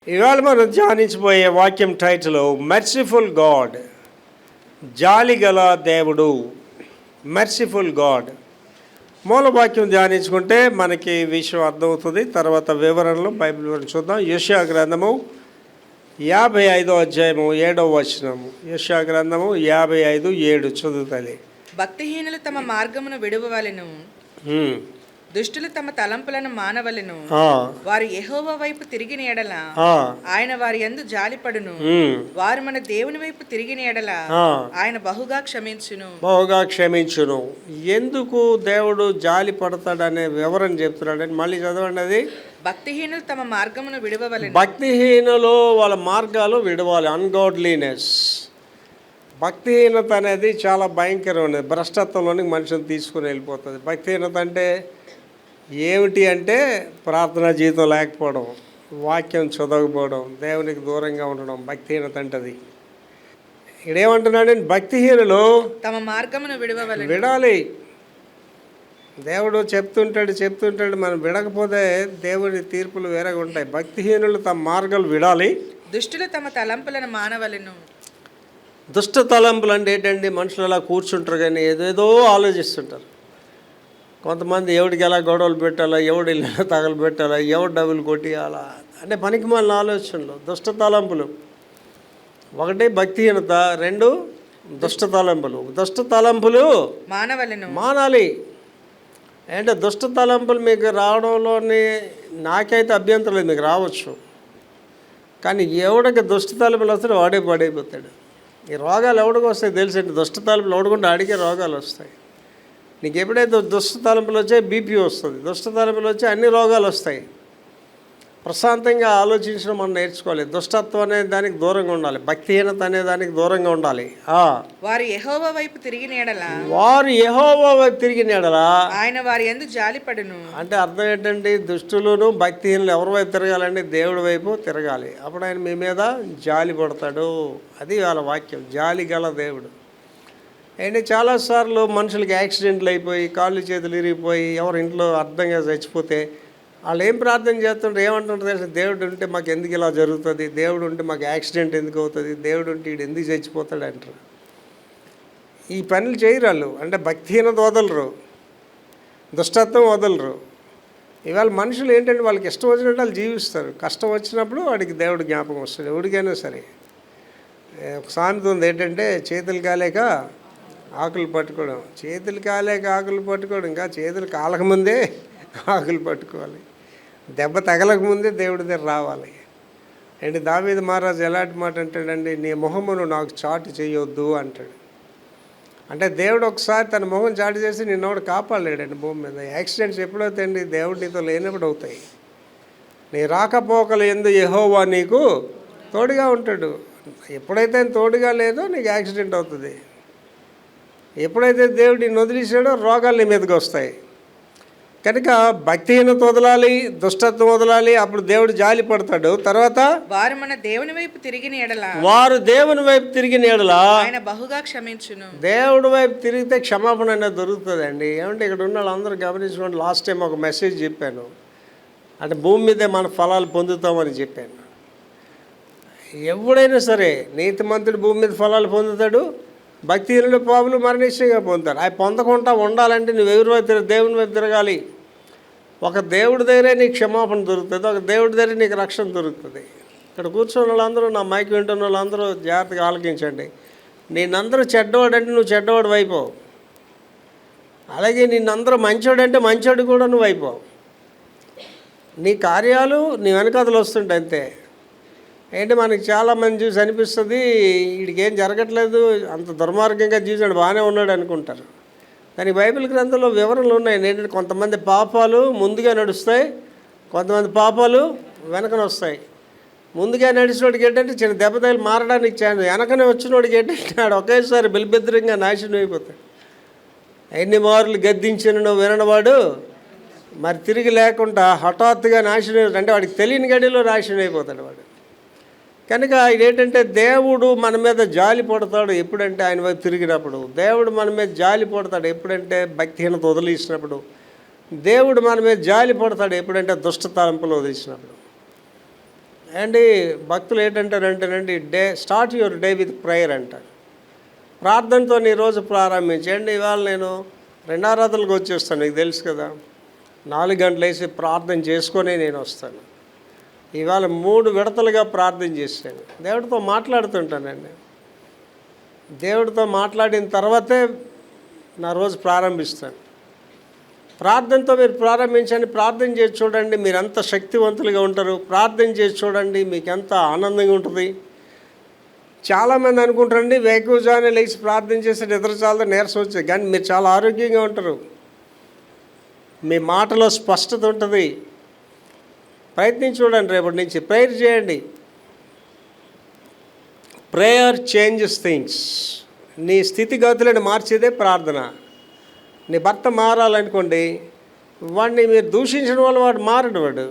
ఇవాళ మనం ధ్యానించబోయే వాక్యం టైటిల్ మెర్సిఫుల్ గాడ్, జాలిగల దేవుడు. మెర్సిఫుల్ గాడ్ మూల వాక్యం ధ్యానించుకుంటే మనకి విషయం అర్థమవుతుంది. తర్వాత వివరణలు బైబిల్ వివరణ చూద్దాం. యెషయా గ్రంథము 55వ అధ్యాయము 7వ వచనము. యెషయా గ్రంథము 55:7 చదువుతుంది. భక్తిహీనులు తమ మార్గమును విడువవలెను, దుష్టులు తమ తలంపులను మానవలెను. వారు యెహోవా వైపు తిరిగిన ఎడల ఆయన వారి యందు జాలిపడును. వారు మన దేవుని వైపు తిరిగిన ఎడల ఆయన బహుగా క్షమించును. ఎందుకు దేవుడు జాలి పడతాడనే వివరణ చెప్తున్నాడని మళ్ళీ చదవండి. అది భక్తిహీనులు తమ మార్గమును విడువవలెను. భక్తిహీనులు వాళ్ళ మార్గాలు విడవాలి. అన్గాడ్లీనెస్, భక్తిహీనత అనేది చాలా భయంకరమైనది. భ్రష్టత్వంలోనికి మనిషిని తీసుకుని వెళ్ళిపోతుంది. భక్తిహీనత అంటే ఏమిటి అంటే ప్రార్థనా జీవితం లేకపోవడం, వాక్యం చదవకపోవడం, దేవునికి దూరంగా ఉండడం భక్తిహీనత అంటది. ఇక్కడేమంటున్నాడంటే భక్తిహీనులు తమ మార్గమును విడాలి. దేవుడు చెప్తుంటాడు మనం విడకపోతే దేవుని తీర్పులు వేరేగా ఉంటాయి. భక్తిహీనులు తమ మార్గాలు విడాలి. దుష్టులు తమ తలంపులను మానవలెను. దుష్ట తలంపులు అంటే ఏంటండి? మనుషులు అలా కూర్చుంటారు కానీ ఏదేదో ఆలోచిస్తుంటారు. కొంతమంది ఎవడికి ఎలా గొడవలు పెట్టాలా, ఎవడు ఇల్లు తగలబెట్టాలా, ఎవడు డబ్బులు కొట్టియాలా అంటే పనికి మాలిన ఆలోచనలు, దుష్ట తలంపులు. ఒకటి భక్తిహీనత, రెండు దుష్ట తలంపులు. దుష్ట తలంపులు మానాలి. అంటే దుష్ట తలంపులు మీకు రావడంలోని నాకైతే అభ్యంతరం లేదు, మీకు రావచ్చు. కానీ ఎవడికి దుష్ట తలంపులు వస్తాడో వాడే పడైపోతాడు. ఈ రోగాలు ఎవడికి వస్తాయి తెలుసండి? దుష్ట తలంపులు ఎవడుకుంటే అడిగే రోగాలు వస్తాయి. నీకు ఎప్పుడైతే దుష్ట తలంపులు వచ్చాయి బీపీ వస్తుంది, దుష్ట తలంపులు వచ్చి అన్ని రోగాలు వస్తాయి. ప్రశాంతంగా ఆలోచించడం మనం నేర్చుకోవాలి. దుష్టత్వం అనే దానికి దూరంగా ఉండాలి, భక్తిహీనత అనే దానికి దూరంగా ఉండాలి. వారు యెహోవా వైపు తిరిగిన ఎడల ఆయన వారి యందు జాలిపడును. అంటే అర్థం ఏంటండి? దుష్టులను భక్తిహీనులు ఎవరి వైపు తిరగాలండి? దేవుడి వైపు తిరగాలి. అప్పుడు ఆయన మీ మీద జాలి పడతాడు. అది వాళ్ళ వాక్యం, జాలి గల దేవుడు. ఏంటి చాలాసార్లు మనుషులకి యాక్సిడెంట్లు అయిపోయి కాళ్ళు చేతులు ఇరిగిపోయి ఎవరి ఇంట్లో అర్థంగా చచ్చిపోతే వాళ్ళు ఏం ప్రార్థన చేస్తుంటారు, ఏమంటుంటారు తెలుసు? దేవుడు ఉంటే మాకు ఎందుకు ఇలా జరుగుతుంది, దేవుడు ఉంటే మాకు యాక్సిడెంట్ ఎందుకు అవుతుంది, దేవుడు ఉంటే వీడు ఎందుకు చచ్చిపోతాడు అంటారు. ఈ పనులు చేయరు వాళ్ళు. అంటే భక్తిహీనత వదలరు, దుష్టత్వం వదలరు. ఇవాళ మనుషులు ఏంటంటే వాళ్ళకి ఇష్టం వచ్చినట్టు వాళ్ళు జీవిస్తారు. కష్టం వచ్చినప్పుడు వాడికి దేవుడు జ్ఞాపకం వస్తుంది, ఎవరికైనా సరే. ఒక సామెత ఉంది ఏంటంటే, చేతులు కాలేక ఆకులు పట్టుకోవడం, చేతులు కాలేక ఆకులు పట్టుకోవడం, ఇంకా చేతులు కాలకముందే ఆకులు పట్టుకోవాలి. దెబ్బ తగలకముందే దేవుడి దగ్గర రావాలి. అండ్ దావీదు మహారాజు ఎలాంటి మాట అంటాడండి? నీ మొహమును నాకు చాటు చేయొద్దు అంటాడు. అంటే దేవుడు ఒకసారి తన మొహం చాటు చేసి నిన్నోడు కాపాడలేడండి భూమి మీద. యాక్సిడెంట్స్ ఎప్పుడవుతాయండి? దేవుడు నీతో లేనప్పుడు అవుతాయి. నీ రాకపోకలు ఎందు యెహోవా నీకు తోడుగా ఉంటాడు. ఎప్పుడైతే తోడుగా లేదో నీకు యాక్సిడెంట్ అవుతుంది. ఎప్పుడైతే దేవుడు నిన్ను వదిలేసాడో రోగాలు నీ మీదకి వస్తాయి. కనుక భక్తిహీనత వదలాలి, దుష్టత్వం వదలాలి. అప్పుడు దేవుడు జాలి పడతాడు. తర్వాత వారు మన దేవుని వైపు తిరిగిన ఎడల ఆయన బహుగా క్షమించును. దేవుడి వైపు తిరిగితే క్షమాపణ అనేది దొరుకుతుందండి. ఏమంటే ఇక్కడ ఉన్న వాళ్ళందరూ గమనించుకోండి. లాస్ట్ టైం ఒక మెసేజ్ చెప్పాను, అంటే భూమి మీదే మన ఫలాలు పొందుతామని చెప్పాను. ఎవడైనా సరే నీతిమంతుడు భూమి మీద ఫలాలు పొందుతాడు, భక్తిహీనులు పాపులు మరణిష్టంగా పొందుతారు. అవి పొందకుండా ఉండాలంటే నువ్వు ఎవరి వైపు దేవుని వైపు తిరగాలి. ఒక దేవుడి దగ్గరే నీకు క్షమాపణ దొరుకుతుంది, ఒక దేవుడి దగ్గర నీకు రక్షణ దొరుకుతుంది. ఇక్కడ కూర్చున్న వాళ్ళందరూ, నా మైక్ వింటున్న వాళ్ళందరూ జాగ్రత్తగా ఆలోచించండి. నేనందరూ చెడ్డవాడంటే నువ్వు చెడ్డవాడు అయిపోవు. అలాగే నిన్నందరూ మంచోడంటే మంచోడు కూడా నువ్వు అయిపోవు. నీ కార్యాలు నీ వెనకాతలు వస్తుంటాయి అంతే. ఏంటి మనకి చాలామంది చూసి అనిపిస్తుంది వీడికి ఏం జరగట్లేదు, అంత దుర్మార్గంగా చూసాడు, బాగానే ఉన్నాడు అనుకుంటారు. కానీ బైబిల్ గ్రంథంలో వివరణలు ఉన్నాయి. ఏంటంటే కొంతమంది పాపాలు ముందుగా నడుస్తాయి, కొంతమంది పాపాలు వెనకన వస్తాయి. ముందుగా నడిచినోడికి ఏంటంటే చిన్న దెబ్బ తగిలి మారడానికి ఛాన్స్, వెనకనే వచ్చినోడికి ఏంటంటే ఆడు ఒకేసారి బలిభద్రంగా నాశనం అయిపోతాడు. ఎన్ని మార్లు గద్దించిన వినవాడు మరి తిరిగి లేకుండా హఠాత్తుగా నాశనం, అంటే వాడికి తెలియని గడిలో నాశనం అయిపోతాడు వాడు. కనుక ఇదేంటంటే దేవుడు మన మీద జాలి పడతాడు ఎప్పుడంటే ఆయన వైపు తిరిగినప్పుడు. దేవుడు మన మీద జాలి పడతాడు ఎప్పుడంటే భక్తిహీనత వదిలేసినప్పుడు. దేవుడు మన మీద జాలి పడతాడు ఎప్పుడంటే దుష్ట తలంపులు వదిలేసినప్పుడు. అండి భక్తులు ఏంటంటారంటేనండి, start your day with prayer అంటారు. ప్రార్థనతో నీ రోజు ప్రారంభించండి. ఇవాళ నేను 2 ఆరాధనలకు వచ్చేస్తాను, మీకు తెలుసు కదా. 4 గంటలు వేసి ప్రార్థన చేసుకొని నేను వస్తాను. ఇవాళ 3 విడతలుగా ప్రార్థన చేశాను. దేవుడితో మాట్లాడుతుంటానండి. దేవుడితో మాట్లాడిన తర్వాతే నా రోజు ప్రారంభిస్తాను. ప్రార్థనతో మీరు ప్రారంభించండి. ప్రార్థన చేసి చూడండి, మీరు ఎంత శక్తివంతులుగా ఉంటారు. ప్రార్థన చేసి చూడండి, మీకు ఎంత ఆనందంగా ఉంటుంది. చాలామంది అనుకుంటారండి, వేకువజామున లేచి ప్రార్థన చేస్తే నిద్ర చాలా నీరసం వచ్చేది, కానీ మీరు చాలా ఆరోగ్యంగా ఉంటారు. మీ మాటలో స్పష్టత ఉంటుంది. ప్రయత్నించి చూడండి, రేపటి నుంచి ప్రేయర్ చేయండి. Prayer changes things. నీ స్థితిగతులను మార్చేదే ప్రార్థన. నీ భర్త మారాలనుకోండి, వాడిని మీరు దూషించడం వల్ల వాడు మారడు. వాడు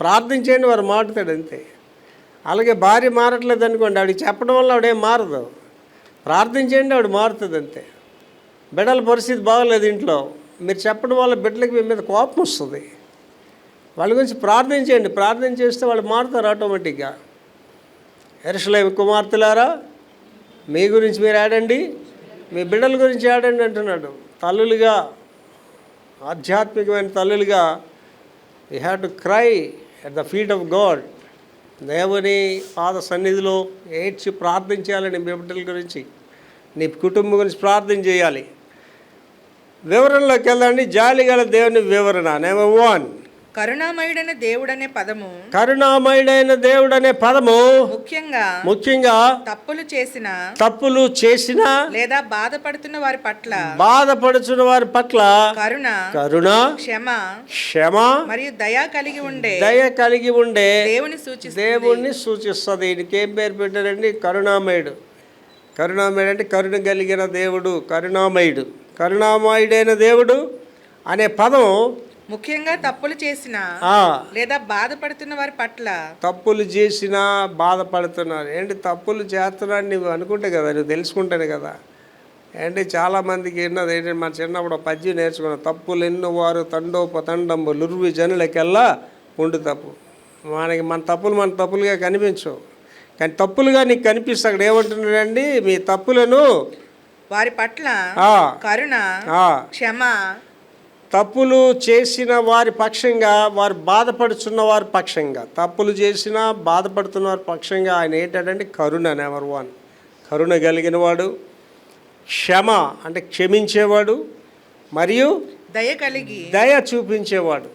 ప్రార్థించేయండి, వాడు మారుతాడు అంతే. అలాగే భార్య మారట్లేదు అనుకోండి, ఆవిడకి చెప్పడం వల్ల ఆవిడేం మారదు. ప్రార్థించేయండి, ఆవిడ మారుతుంది అంతే. బిడ్డల పరిస్థితి బాగోలేదు ఇంట్లో, మీరు చెప్పడం వల్ల బిడ్డలకి మీ మీద కోపం వస్తుంది. వాళ్ళ గురించి ప్రార్థించేయండి. ప్రార్థన చేస్తే వాళ్ళు మారుతారు ఆటోమేటిక్గా. యెరూషలేము కుమార్తెలారా, మీ గురించి మీరు ఆడండి, మీ బిడ్డల గురించి ఆడండి అంటున్నాడు. తల్లులుగా, ఆధ్యాత్మికమైన తల్లులుగా, you have to cry at the feet of God. దేవుని పాద సన్నిధిలో ఏడ్చి ప్రార్థించాలని మీ బిడ్డల గురించి, నీ కుటుంబం గురించి ప్రార్థన చేయాలి. వివరణలోకి వెళ్ళండి. జాలిగల దేవుని వివరణ. నెంబర్ 1, కరుణామయుడైన దేవుడనే పదము. కరుణామయుడైన దేవుడనే పదము ముఖ్యంగా తప్పులు చేసిన లేదా బాధపడుతున్న వారి పట్ల కరుణ, క్షమ మరియు దయ కలిగి ఉండే దేవుణ్ణి సూచిస్తుంది. దీనికి ఏం పేరు పెట్టారండి? కరుణామయుడు. కరుణామయుడు అంటే కరుణ కలిగిన దేవుడు, కరుణామయుడు. కరుణామయుడైన దేవుడు అనే పదం ముఖ్యంగా తప్పులు చేసిన లేదా బాధపడుతున్న వారి పట్ల. తప్పులు చేసినా బాధపడుతున్నారు ఏంటి? తప్పులు చేస్తున్నాడు నువ్వు అనుకుంటే కదా, నువ్వు తెలుసుకుంటానే కదా. ఏంటి చాలామందికి ఎన్నది ఏంటంటే, మన చిన్నప్పుడు పద్యం నేర్చుకున్నాం, తప్పులు ఎన్నువారు తండోపతండంబు లుర్వి జనులకెల్లా ఉండు తప్పు. మన తప్పులుగా కనిపించవు, కానీ తప్పులుగా నీకు కనిపిస్తే అక్కడ ఏమంటున్నాడండి? మీ తప్పులను వారి పట్ల కరుణ, క్షమ. తప్పులు చేసిన వారి పక్షంగా, వారు బాధపడుతున్న వారి పక్షంగా, తప్పులు చేసిన బాధపడుతున్న వారి పక్షంగా ఆయన ఏంటంటే కరుణ. నెంబర్ 1, కరుణ కలిగిన వాడు. క్షమ అంటే క్షమించేవాడు, మరియు దయ చూపించేవాడు.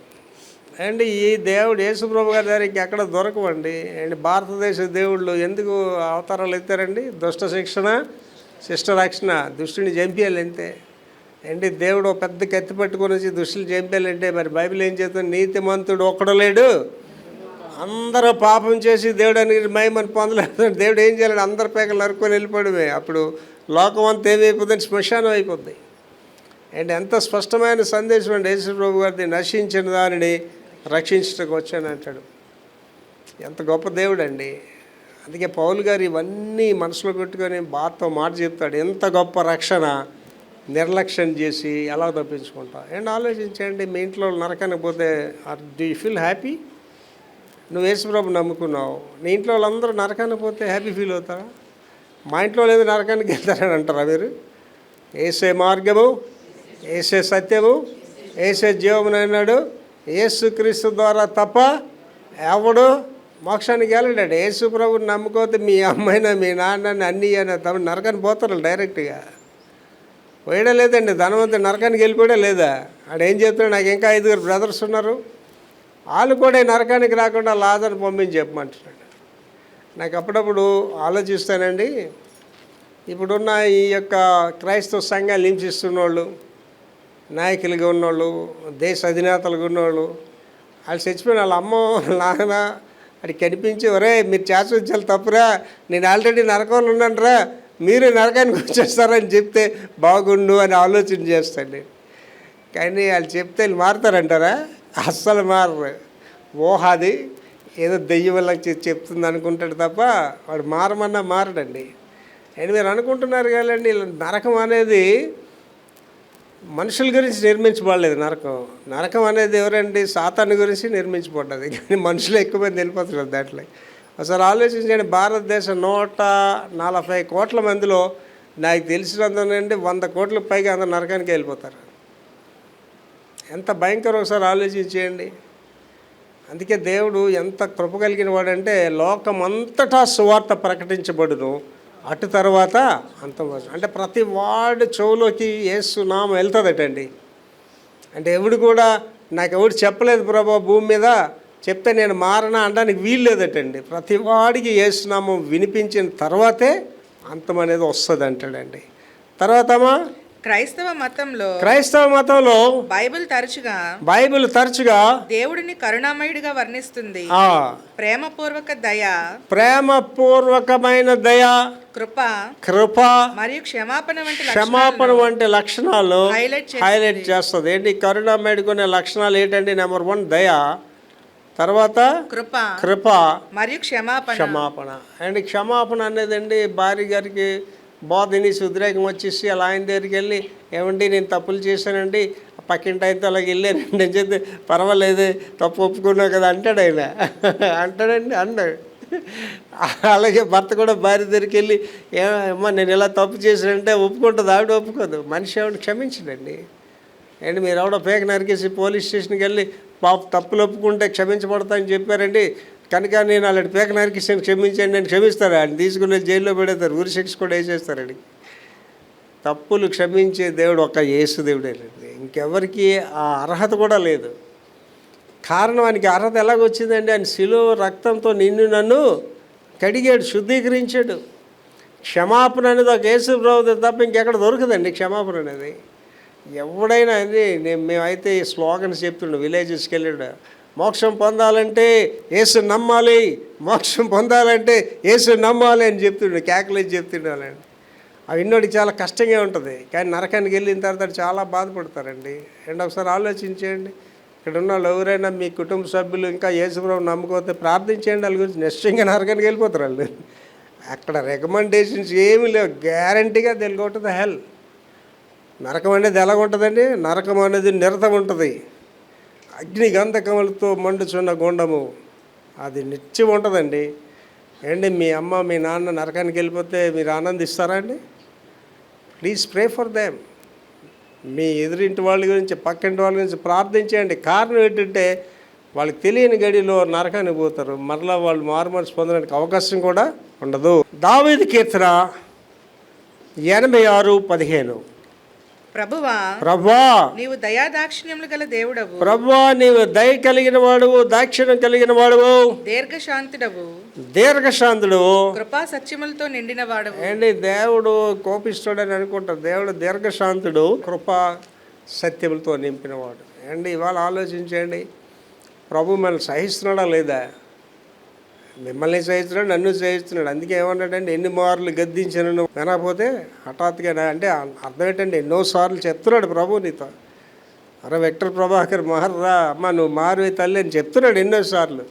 అండ్ ఈ దేవుడు యేసుప్రభు గారి దగ్గర ఇంకెక్కడ దొరకవండి. అండ్ భారతదేశ దేవుళ్ళు ఎందుకు అవతారాలు ఎత్తారండి? దుష్ట శిక్షణ, శిష్ట రక్షణ. దుష్టుని చంపేయాలి అంతే. ఏంటి దేవుడు పెద్ద కత్తి పట్టుకొని వచ్చి దుష్టులు చంపేయాలంటే మరి బైబిల్ ఏం చేస్తుంది? నీతిమంతుడు ఒక్కడు లేడు, అందరూ పాపం చేసి దేవుడు అనేది మహిమని పొందలేదు. దేవుడు ఏం చేయాలంటే అందరి పేకలు నరుక్కొని వెళ్ళిపోవడమే. అప్పుడు లోకం అంతా ఏమైపోతుంది? శ్మశానం అయిపోద్ది. అండ్ ఎంత స్పష్టమైన సందేశం అండి యేసు ప్రభు గారిది. నశించిన దానిని రక్షించడానికి వచ్చాను అంటాడు. ఎంత గొప్ప దేవుడు అండి. అందుకే పౌలు గారు ఇవన్నీ మనసులో పెట్టుకొని బాధతో మాట చెప్తాడు. ఎంత గొప్ప రక్షణ నిర్లక్ష్యం చేసి ఎలా తప్పించుకుంటా. అండ్ ఆలోచించండి, మీ ఇంట్లో నరకానికి పోతే డూ యూ ఫీల్ హ్యాపీ? నువ్వు యేసుప్రభు నమ్ముకున్నావు, నీ ఇంట్లో వాళ్ళందరూ నరకానికి పోతే హ్యాపీ ఫీల్ అవుతారా? మా ఇంట్లో లేదు నరకానికి వెళ్తారని అంటారా మీరు? ఏసే మార్గము, ఏసే సత్యము, ఏసే జీవమును అన్నాడు. యేసుక్రీస్తు ద్వారా తప్ప ఎవడు మోక్షానికి వెళ్ళాడు. యేసు ప్రభుని నమ్ముకోతే మీ అమ్మాయినా మీ నాన్నని అన్నీ అని తమ నరకానికి పోతారు డైరెక్ట్గా. పోయడం లేదండి, ధనవంతుడు నరకానికి వెళ్ళిపోయడం లేదా? ఆడు ఏం చెప్తున్నాడు? నాకు ఇంకా 5 బ్రదర్స్ ఉన్నారు, వాళ్ళు కూడా నరకానికి రాకుండా లాజర్ని పంపించి చెప్పమంటున్నాడు. నాకు అప్పుడప్పుడు ఆలోచిస్తానండి, ఇప్పుడున్న ఈ యొక్క క్రైస్తవ సంఘాలు హింసిస్తున్న వాళ్ళు, నాయకులుగా ఉన్నోళ్ళు, దేశ అధినేతలుగా ఉన్నోళ్ళు, వాళ్ళు చచ్చిపోయిన వాళ్ళ అమ్మ నాన్న అది కనిపించి, ఒరే మీరు చేర్చొచ్చాలి తప్పురా, నేను ఆల్రెడీ నరకంలో ఉన్నానురా, మీరు నరకానికి వచ్చేస్తారని చెప్తే బాగుండు అని ఆలోచన చేస్తాను. కానీ వాళ్ళు చెప్తే వాళ్ళు మారుతారంటారా? అస్సలు మారరు. ఊహాది ఏదో దెయ్యం వల్ల చెప్తుంది అనుకుంటాడు తప్ప వాడు మారమన్నా మారడండి. అండ్ మీరు అనుకుంటున్నారు కదండి, నరకం అనేది మనుషుల గురించి నిర్మించబడలేదు నరకం. నరకం అనేది ఎవరండి? సాతాను గురించి నిర్మించబడ్డది. కానీ మనుషులు ఎక్కువ మంది వెళ్ళిపోతున్నారు దాంట్లో. అసలు ఆలోచించండి, భారతదేశం 140 కోట్ల మందిలో నాకు తెలిసినందునండి 100 కోట్లకు పైగా అందరు నరకానికి వెళ్ళిపోతారు. ఎంత భయంకరం ఒకసారి ఆలోచించేయండి. అందుకే దేవుడు ఎంత కృప కలిగిన వాడంటే, లోకమంతటా సువార్త ప్రకటించబడును, అటు తర్వాత అంతం. అంటే ప్రతి వాడు చెవులోకి యేసు నామం వెళ్తుందటండి. అంటే ఎవడు కూడా నాకు ఎవడు చెప్పలేదు ప్రభా భూమి మీద, చెప్తే నేను మారనా అనడానికి వీలు లేదటండి. ప్రతి వాడికి యేసు నామం వినిపించిన తర్వాతే అంతం అనేది వస్తుంది అంటాడండి. తర్వాతమా క్రైస్తవ మతంలో బైబిల్ తరచుగా దేవుడిని కరుణామయుడిగా వర్ణిస్తుంది. ప్రేమపూర్వకమైన దయ, కృప మరియు క్షమాపణ వంటి లక్షణాలు హైలైట్ చేస్తుంది. ఏంటి కరుణామయుడికి ఉన్న లక్షణాలు ఏంటండి? నెంబర్ 1 దయ, తర్వాత కృప మరియు క్షమాపణ. అండ్ క్షమాపణ అనేది అండి, భార్య గారికి బోధని ఉద్రేకం వచ్చేసి అలా ఆయన దగ్గరికి వెళ్ళి, ఏమండి నేను తప్పులు చేశానండి, పక్కింటి ఆయనతో అలాగే వెళ్ళానండి అని చెప్తే, పర్వాలేదు తప్పు ఒప్పుకున్నావు కదా అంటాడు ఆయన. అంటాడండి, అన్నాడు. అలాగే భర్త కూడా భార్య దగ్గరికి వెళ్ళి, ఏమమ్మా నేను ఇలా తప్పు చేశానంటే ఒప్పుకుంటుంది, ఆవిడ ఒప్పుకోదు. మనిషి ఆవిడ క్షమించడండి. అండ్ మీరు ఎవడో పేక నరికేసి పోలీస్ స్టేషన్కి వెళ్ళి పాప తప్పులు ఒప్పుకుంటే క్షమించబడతాయని చెప్పారండి, కనుక నేను అలాంటి పేక నరికేసాను క్షమించండి అని క్షమిస్తారు. ఆయన తీసుకుని జైల్లో పెడతారు, ఉరి శిక్ష కూడా వేసేస్తారండి. తప్పులు క్షమించే దేవుడు ఒక్క యేసు దేవుడేనండి. ఇంకెవరికి ఆ అర్హత కూడా లేదు. కారణం ఆయనకి అర్హత ఎలాగొచ్చిందండి? ఆయన శిలువ రక్తంతో నిన్ను నన్ను కడిగాడు, శుద్ధీకరించాడు. క్షమాపణ అనేది ఒక యేసు ప్రభువు తప్ప ఇంకెక్కడ దొరకదండి క్షమాపణ అనేది. ఎవడైనా అది మేమైతే ఈ స్లోగన్స్ చెప్తుండే, విలేజెస్కి వెళ్ళాడు, మోక్షం పొందాలంటే యేసు నమ్మాలి, మోక్షం పొందాలంటే యేసు నమ్మాలి అని చెప్తుండే, కేకలేసి చెప్తుండాలండి. అవి విన్నోడికి చాలా కష్టంగా ఉంటుంది. కానీ నరకానికి వెళ్ళిన తర్వాత చాలా బాధపడతారండి. అండ్ ఒకసారి ఆలోచించేయండి, ఇక్కడ ఉన్న వాళ్ళు ఎవరైనా మీ కుటుంబ సభ్యులు ఇంకా యేసుప్రభువు నమ్ముకోతే ప్రార్థించేయండి, వాళ్ళ గురించి నిశ్చయంగా నరకానికి వెళ్ళిపోతారు వాళ్ళు. అక్కడ రికమెండేషన్స్ ఏమీ లేవు, గ్యారంటీగా they'll go to the hell. నరకం అనేది ఎలా ఉంటుందండి? నరకం అనేది నిరతం ఉంటుంది, అగ్ని గంధకములతో మండుచున్న గుండము, అది నిత్యం ఉంటుందండి. ఏంటి మీ అమ్మ మీ నాన్న నరకానికి వెళ్ళిపోతే మీరు ఆనందిస్తారా అండి? Please pray for them. మీ ఎదురింటి వాళ్ళ గురించి, పక్కింటి వాళ్ళ గురించి ప్రార్థించేయండి. కారణం ఏంటంటే వాళ్ళకి తెలియని గడిలో నరకానికి పోతారు, మరలా వాళ్ళు మారుమనసు పొందడానికి అవకాశం కూడా ఉండదు. దావీదు కీర్తన 86:15. ప్రభువా నీవు దయా దాక్షిణ్యములు గల దేవుడవు. ప్రభువా నీవు దయ కలిగిన వాడువు, దాక్షిణ్యం కలిగిన వాడువు, దీర్ఘశాంతుడు, కృపా సత్యములతో నిండిన వాడవు. ఏంటి దేవుడు కోపిస్తాడని అనుకుంటారు. దేవుడు దీర్ఘశాంతుడు, కృపా సత్యములతో నింపినవాడు. అండి ఇవాళ ఆలోచించండి, ప్రభు మనల్ని సహిస్తున్నాడా లేదా? మిమ్మల్ని సహిస్తున్నాడు, నన్ను సహిస్తున్నాడు. అందుకే ఏమన్నాడండి, ఎన్ని మార్లు గద్దించను వినకపోతే హఠాత్తుగా, అంటే అర్థం ఏంటండి, ఎన్నోసార్లు చెప్తున్నాడు ప్రభు నీతో, అరే విక్టర్ ప్రభాకర్ మారరా అమ్మ నువ్వు మారు తల్లి అని చెప్తున్నాడు ఎన్నోసార్లు.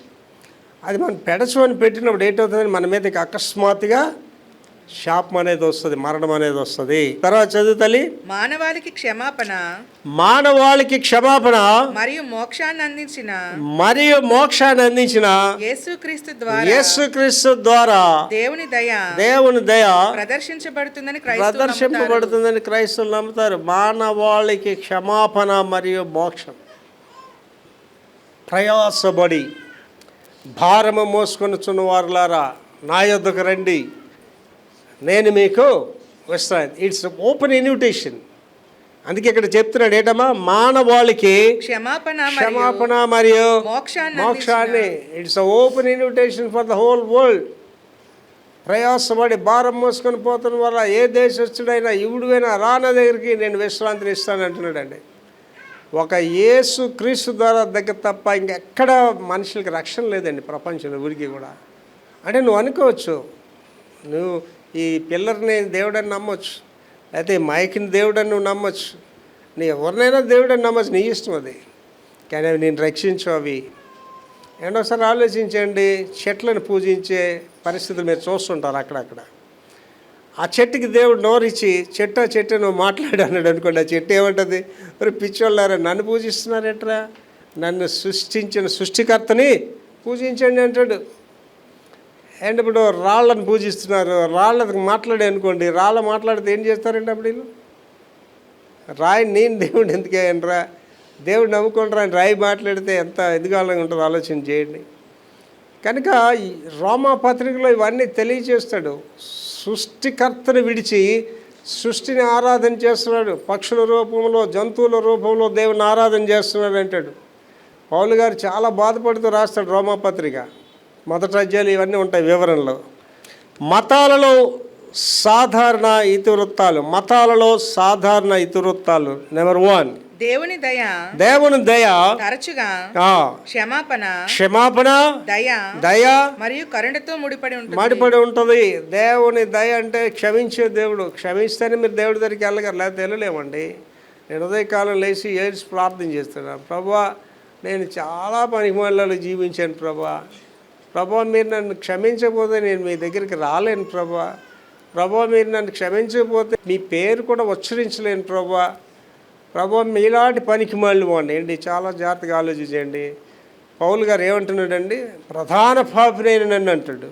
అది మనం పెడచమని పెట్టినప్పుడు ఏంటవుతుందని మన మీదకి అకస్మాత్తుగా శాపం అనేది వస్తుంది, మరణం అనేది వస్తుంది. తర్వాత చదువు తల్లి. మానవాళికి క్షమాపణ మరియు మోక్షాన్ని అందించిన యేసుక్రీస్తు ద్వారా దేవుని దయ ప్రదర్శించబడుతుందని క్రైస్తవులు నమ్ముతారు. మానవాళికి క్షమాపణ మరియు మోక్షం. ప్రయాసపడి భారము మోసుకొనుచున్న వారులారా నా యొద్దకు రండి, నేను మీకు వస్తాను. It's open invitation. అందుకే ఇక్కడ చెప్తున్నాడు ఏంటమ్మా, మానవాళికి క్షమాపణ మరియు మోక్షాన్ని. It's open invitation for the whole world. ప్రయాసపడి భారం మోసుకొని పోతున్న వల్ల ఏ దేశస్తుడైనా ఇవుడువైనా రాన దగ్గరికి నేను విశ్రాంతిని ఇస్తాను అంటున్నాడండి. ఒక యేసు క్రీస్తు ద్వారా దగ్గర తప్ప ఇంకెక్కడ మనుషులకి రక్షణ లేదండి ప్రపంచంలో ఊరికి కూడా. అంటే నువ్వు అనుకోవచ్చు, నువ్వు ఈ పిల్లర్ని దేవుడని నమ్మొచ్చు, లేకపోతే మైక్ని దేవుడని నువ్వు నమ్మొచ్చు, నీ ఎవరినైనా దేవుడని నమ్మచ్చు, నీ ఇష్టం అది. కానీ అవి నేను రక్షించు అవి. ఒకసారి ఆలోచించండి, చెట్లను పూజించే పరిస్థితులు మీరు చూస్తుంటారు అక్కడక్కడ. ఆ చెట్టుకి దేవుడు నోరిచ్చి చెట్టు నువ్వు మాట్లాడు అన్నాడు అనుకోండి, ఆ చెట్టు ఏమంటుంది, మరి పిచ్చోళ్ళారా నన్ను పూజిస్తున్నారెట్రా, నన్ను సృష్టించిన సృష్టికర్తని పూజించండి అంటాడు. అండ్ ఇప్పుడు రాళ్ళను పూజిస్తున్నారు, రాళ్ళకి మాట్లాడే అనుకోండి, రాళ్ళ మాట్లాడితే ఏం చేస్తారండి అప్పుడు వీళ్ళు? రాయి నేను దేవుడు ఎందుకే అనరా, దేవుడు నమ్ముకుంటారా అని రాయి మాట్లాడితే ఎంత ఎదుగాలంగా ఉంటుందో ఆలోచన చేయండి. కనుక ఈ రోమా పత్రికలో ఇవన్నీ తెలియజేస్తాడు. సృష్టికర్తను విడిచి సృష్టిని ఆరాధన చేస్తున్నాడు, పక్షుల రూపంలో జంతువుల రూపంలో దేవుని ఆరాధన చేస్తున్నాడు అంటాడు. పౌలు గారు చాలా బాధపడుతూ రాస్తాడు రోమా పత్రిక మొదటి అధ్యాయాలు ఇవన్నీ ఉంటాయి వివరణలో. మతాలలో సాధారణ ఇతివృత్తాలు, నెంబర్ 1 దేవుని దయ క్షమాపణ దయ మరియు కరుణతో ముడిపడి ఉంటుంది. దేవుని దయ అంటే క్షమించే దేవుడు. క్షమిస్తేనే మీరు దేవుడి దగ్గరికి వెళ్ళగలరు, లేకపోతే వెళ్ళలేమండి. నేను ఉదయకాలం లేచి ఏడ్చి ప్రార్థన చేస్తున్నాను, ప్రభువా నేను చాలా పనికిమాలలో జీవించాను ప్రభా మీరు నన్ను క్షమించకపోతే నేను మీ దగ్గరికి రాలేను ప్రభా మీరు నన్ను క్షమించకపోతే మీ పేరు కూడా ఉచ్చరించలేను ప్రభా మీలాంటి పనికి మళ్ళీ ఏంటి, చాలా జాగ్రత్తగా ఆలోచించండి. పౌలు గారు ఏమంటున్నాడండి, ప్రధాన పాపినైన నన్ను అంటాడు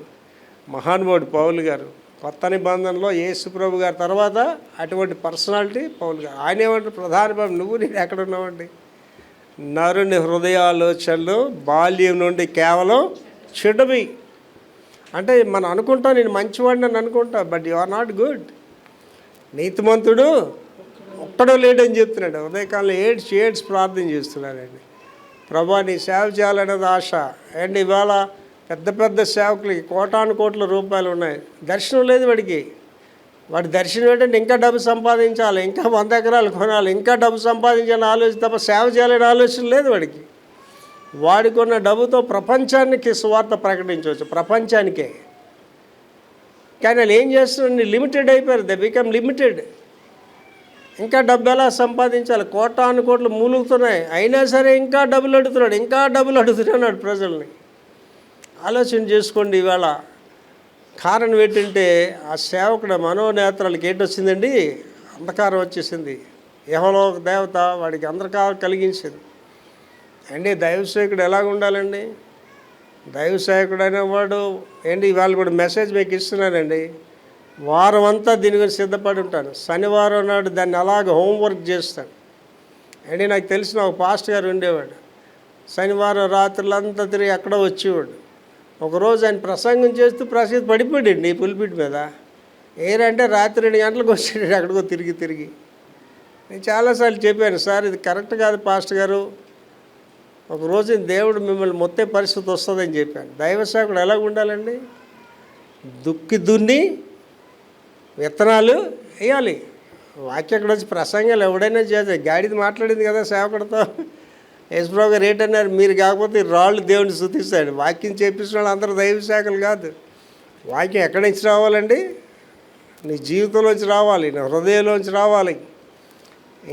మహానుభావుడు పౌలు గారు. కొత్త నిబంధనలో యేసు ప్రభు గారి తర్వాత అటువంటి పర్సనాలిటీ పౌలు గారు. ఆయన ఏమంటారు, ప్రధాన పాపి నువ్వు నేను ఎక్కడ ఉన్నావండి. నరుని హృదయాలోచనలు బాల్యం నుండి కేవలం చెడువి. అంటే మనం అనుకుంటాం నేను మంచివాడిని అని అనుకుంటా, but you are not good. నీతిమంతుడు ఒక్కడో లేడని చెప్తున్నాడు. ఉదయకాలంలో ఏడ్చి ప్రార్థన చేస్తున్నాడండి, ప్రభా నీ సేవ చేయాలనేది ఆశ. అండ్ ఇవాళ పెద్ద పెద్ద సేవకులకి కోట్ల రూపాయలు ఉన్నాయి, దర్శనం లేదు వాడి దర్శనం ఏంటంటే ఇంకా డబ్బు సంపాదించాలి, ఇంకా 100 ఎకరాలు కొనాలి, ఇంకా డబ్బు సంపాదించాలని ఆలోచన తప్ప సేవ చేయాలని ఆలోచన లేదు వాడికి ఉన్న డబ్బుతో ప్రపంచానికి సువార్త ప్రకటించవచ్చు, ప్రపంచానికే. కానీ వాళ్ళు ఏం చేస్తున్నారు, లిమిటెడ్ అయిపోయారు, దే బికమ్ లిమిటెడ్. ఇంకా డబ్బు ఎలా సంపాదించాలి, కోట్లు మూలుగుతున్నాయి, అయినా సరే ఇంకా డబ్బులు అడుగుతున్నాడు ప్రజల్ని. ఆలోచన చేసుకోండి. ఇవాళ కారణం ఏంటంటే ఆ సేవకుడు మనోనేత్రాలకి ఏంటొచ్చిందండి, అంధకారం వచ్చేసింది. యెహోవా దేవత వాడికి అంధకారం కలిగించింది. అండి దైవసేవకుడు ఎలాగ ఉండాలండి, దైవసేవకుడు అనేవాడు ఏంటి, ఇవాళ కూడా మెసేజ్ మీకు ఇస్తున్నానండి, వారం అంతా దీని గురించి సిద్ధపడి ఉంటాను. శనివారం నాడు దాన్ని అలాగ హోంవర్క్ చేస్తాను. అండి నాకు తెలిసిన ఒక పాస్టర్ గారు ఉండేవాడు, శనివారం రాత్రులంతా తిరిగి ఎక్కడో వచ్చేవాడు. ఒకరోజు ఆయన ప్రసంగం చేస్తూ పడిపోయాడు ఈ పులిపిట్ మీద. ఏరంటే రాత్రి 2 గంటలకు వచ్చాడు ఎక్కడికో తిరిగి. నేను చాలాసార్లు చెప్పాను, సార్ ఇది కరెక్ట్ కాదు పాస్టర్ గారు, ఒకరోజు దేవుడు మిమ్మల్ని మొత్తే పరిస్థితి వస్తుందని చెప్పాను. దైవ సేవకుడు ఎలాగ ఉండాలండి, దున్ని విత్తనాలు వేయాలి. వాక్యం ఎక్కడ వచ్చి ప్రసంగాలు ఎవడైనా చేస్తాయి. గాడిది మాట్లాడింది కదా సేవకుడితో, యేసుప్రభు గారు ఏంటన్నారు, మీరు కాకపోతే రాళ్ళు దేవుడిని స్తుతిస్తాడు. వాక్యం చేపించిన వాళ్ళు అందరూ దైవ సేవకులు కాదు. వాక్యం ఎక్కడి నుంచి రావాలండి, నీ జీవితంలోంచి రావాలి, నీ హృదయంలోంచి రావాలి.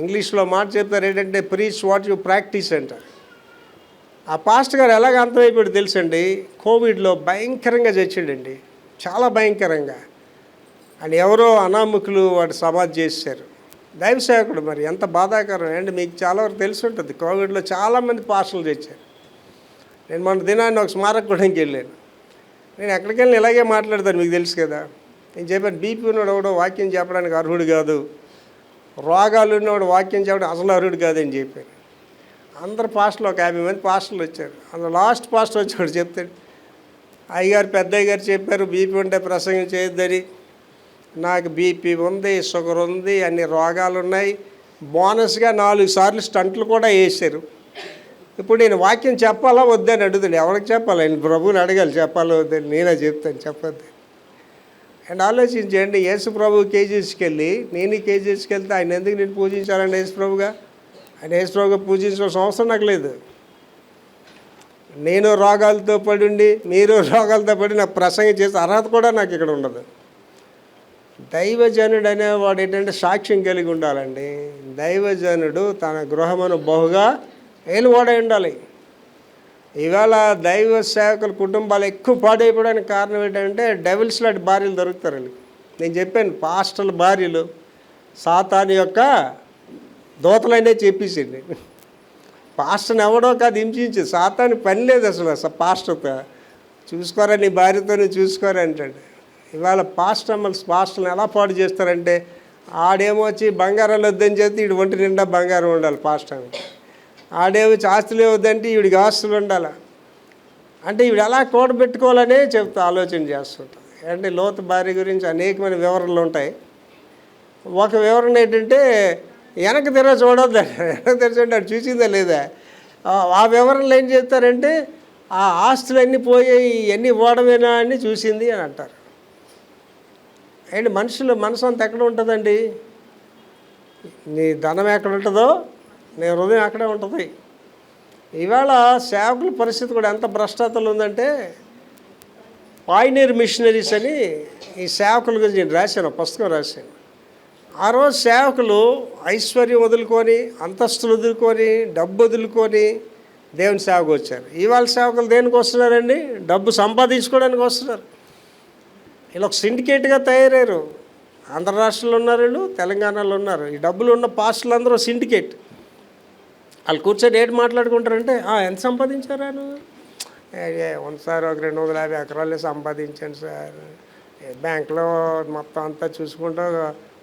ఇంగ్లీష్లో మాట చెప్తారు ఏంటంటే ప్రీచ్ వాట్ యు ప్రాక్టీస్ అంటారు. ఆ పాస్టర్ గారు ఎలాగ అంతమైపోయాడు తెలుసండి, కోవిడ్లో భయంకరంగా చచ్చాడండి, చాలా భయంకరంగా. అని ఎవరో అనామకులు వాడు సమాధి చేశారు. దైవ సేవకుడు మరి ఎంత బాధాకరం అండి. మీకు చాలా వరకు తెలిసి ఉంటుంది, కోవిడ్లో చాలామంది పాస్టర్లు తెచ్చారు. నేను మొన్న దినాన్ని ఒక స్మారకూడానికి వెళ్ళాను. నేను ఎక్కడికి వెళ్ళి ఇలాగే మాట్లాడతాను, మీకు తెలుసు కదా. నేను చెప్పాను, బీపీ ఉన్నాడు ఎవడో వాక్యం చెప్పడానికి అర్హుడు కాదు, రోగాలు ఉన్నవాడు వాక్యం చెప్పడానికి అసలు అర్హుడు కాదని చెప్పాను. అందరు పాస్టర్లు ఒక 50 మంది పాస్టర్లు వచ్చారు. అందులో లాస్ట్ పాస్టర్ వచ్చాడు చెప్తాడు, అయ్యగారు పెద్దయ్య గారు చెప్పారు బీపీ ఉంటే ప్రసంగం చేయొద్దని. నాకు బీపీ ఉంది, షుగర్ ఉంది, అన్ని రోగాలు ఉన్నాయి, బోనస్గా 4 సార్లు స్టంట్లు కూడా వేసారు. ఇప్పుడు నేను వాక్యం చెప్పాలా వద్దని అడుగుతాడు. ఎవరికి చెప్పాలి, ఆయన ప్రభువుని అడగాలి చెప్పాలా వద్దని. నేనే చెప్తాను చెప్పొద్దు. అండ్ ఆలోచించండి, యేసు ప్రభు కేజీస్కెళ్ళి నేను కేజీస్కెళ్తే ఆయన ఎందుకు నేను పూజించాలండి యేసు ప్రభుగా? ఆయన యేసు ప్రభుగా పూజించాల్సిన అవసరం నాకు లేదు. నేను రోగాలతో పడి మీరు రోగాలతో పడి నాకు ప్రసంగం చేసే అర్హత కూడా నాకు ఇక్కడ ఉండదు. దైవజనుడు అనేవాడు ఏంటంటే సాక్ష్యం కలిగి ఉండాలండి. దైవజనుడు తన గృహమును బహుగా ఏలువాడై ఉండాలి. ఇవాళ దైవ సేవకుల కుటుంబాలు ఎక్కువ పాడైపోవడానికి కారణం ఏంటంటే డెవిల్స్ లాంటి భార్యలు దొరుకుతారు. నేను చెప్పాను పాస్టర్ల భార్యలు సాతాను యొక్క దోతలనే చెప్పేసింది. పాస్టర్ని ఎవడో కాదు హింసించి, సాతాను పని లేదు అసలు పాస్టర్తో. చూసుకోరా నీ భార్యతోనే చూసుకోరా అంటాడు. ఇవాళ పాస్టర్లను ఎలా పాడు చేస్తారంటే, ఆడేమో వచ్చి బంగారాలు వద్దని చెప్తే వీడు ఒంటి నిండా బంగారం ఉండాలి పాస్టర్. ఆడేమో ఆస్తులు వద్దంటే వీడికి ఆస్తులు ఉండాలి. అంటే వీడు ఎలా కూడబెట్టుకోవాలనే ఆలోచన చేస్తుంటాం. అంటే లోతు భార్య గురించి అనేకమైన వివరణలు ఉంటాయి. ఒక వివరణ ఏంటంటే వెనక తెర చూడొద్దు, వెనక తెరచండి అటు చూసిందా లేదా. ఆ వివరణలు ఏం చేస్తారంటే ఆ ఆస్తులన్నీ పోయాయి, ఇవన్నీ ఓడమేనా అని చూసింది అని అంటారు. అండ్ మనసు అంతా ఎక్కడ ఉంటుందండి? నీ ధనం ఎక్కడ ఉంటుందో నీ హృదయం అక్కడే ఉంటుంది. ఇవాళ సేవకుల పరిస్థితి కూడా ఎంత భ్రష్టతలు ఉందంటే, పాయనీర్ మిషనరీస్ అని ఈ సేవకుల గురించి నేను రాశాను, పుస్తకం రాశాను. ఆ రోజు సేవకులు ఐశ్వర్యం వదులుకొని, అంతస్తులు వదులుకొని, డబ్బు వదులుకొని దేవుని సేవకు వచ్చారు. ఇవాళ సేవకులు దేనికి వస్తున్నారండి? డబ్బు సంపాదించుకోవడానికి వస్తున్నారు. ఇలా ఒక సిండికేట్గా తయారయ్యారు. ఆంధ్ర రాష్ట్రంలో ఉన్నారు, వీళ్ళు తెలంగాణలో ఉన్నారు. ఈ డబ్బులు ఉన్న పాస్టర్లు అందరూ సిండికేట్. వాళ్ళు కూర్చొని ఏంటి మాట్లాడుకుంటారంటే, ఎంత సంపాదించారా నువ్వు? ఉంది సార్, ఒక 250 ఎకరాలు సంపాదించాను సార్. బ్యాంకులో మొత్తం అంతా చూసుకుంటూ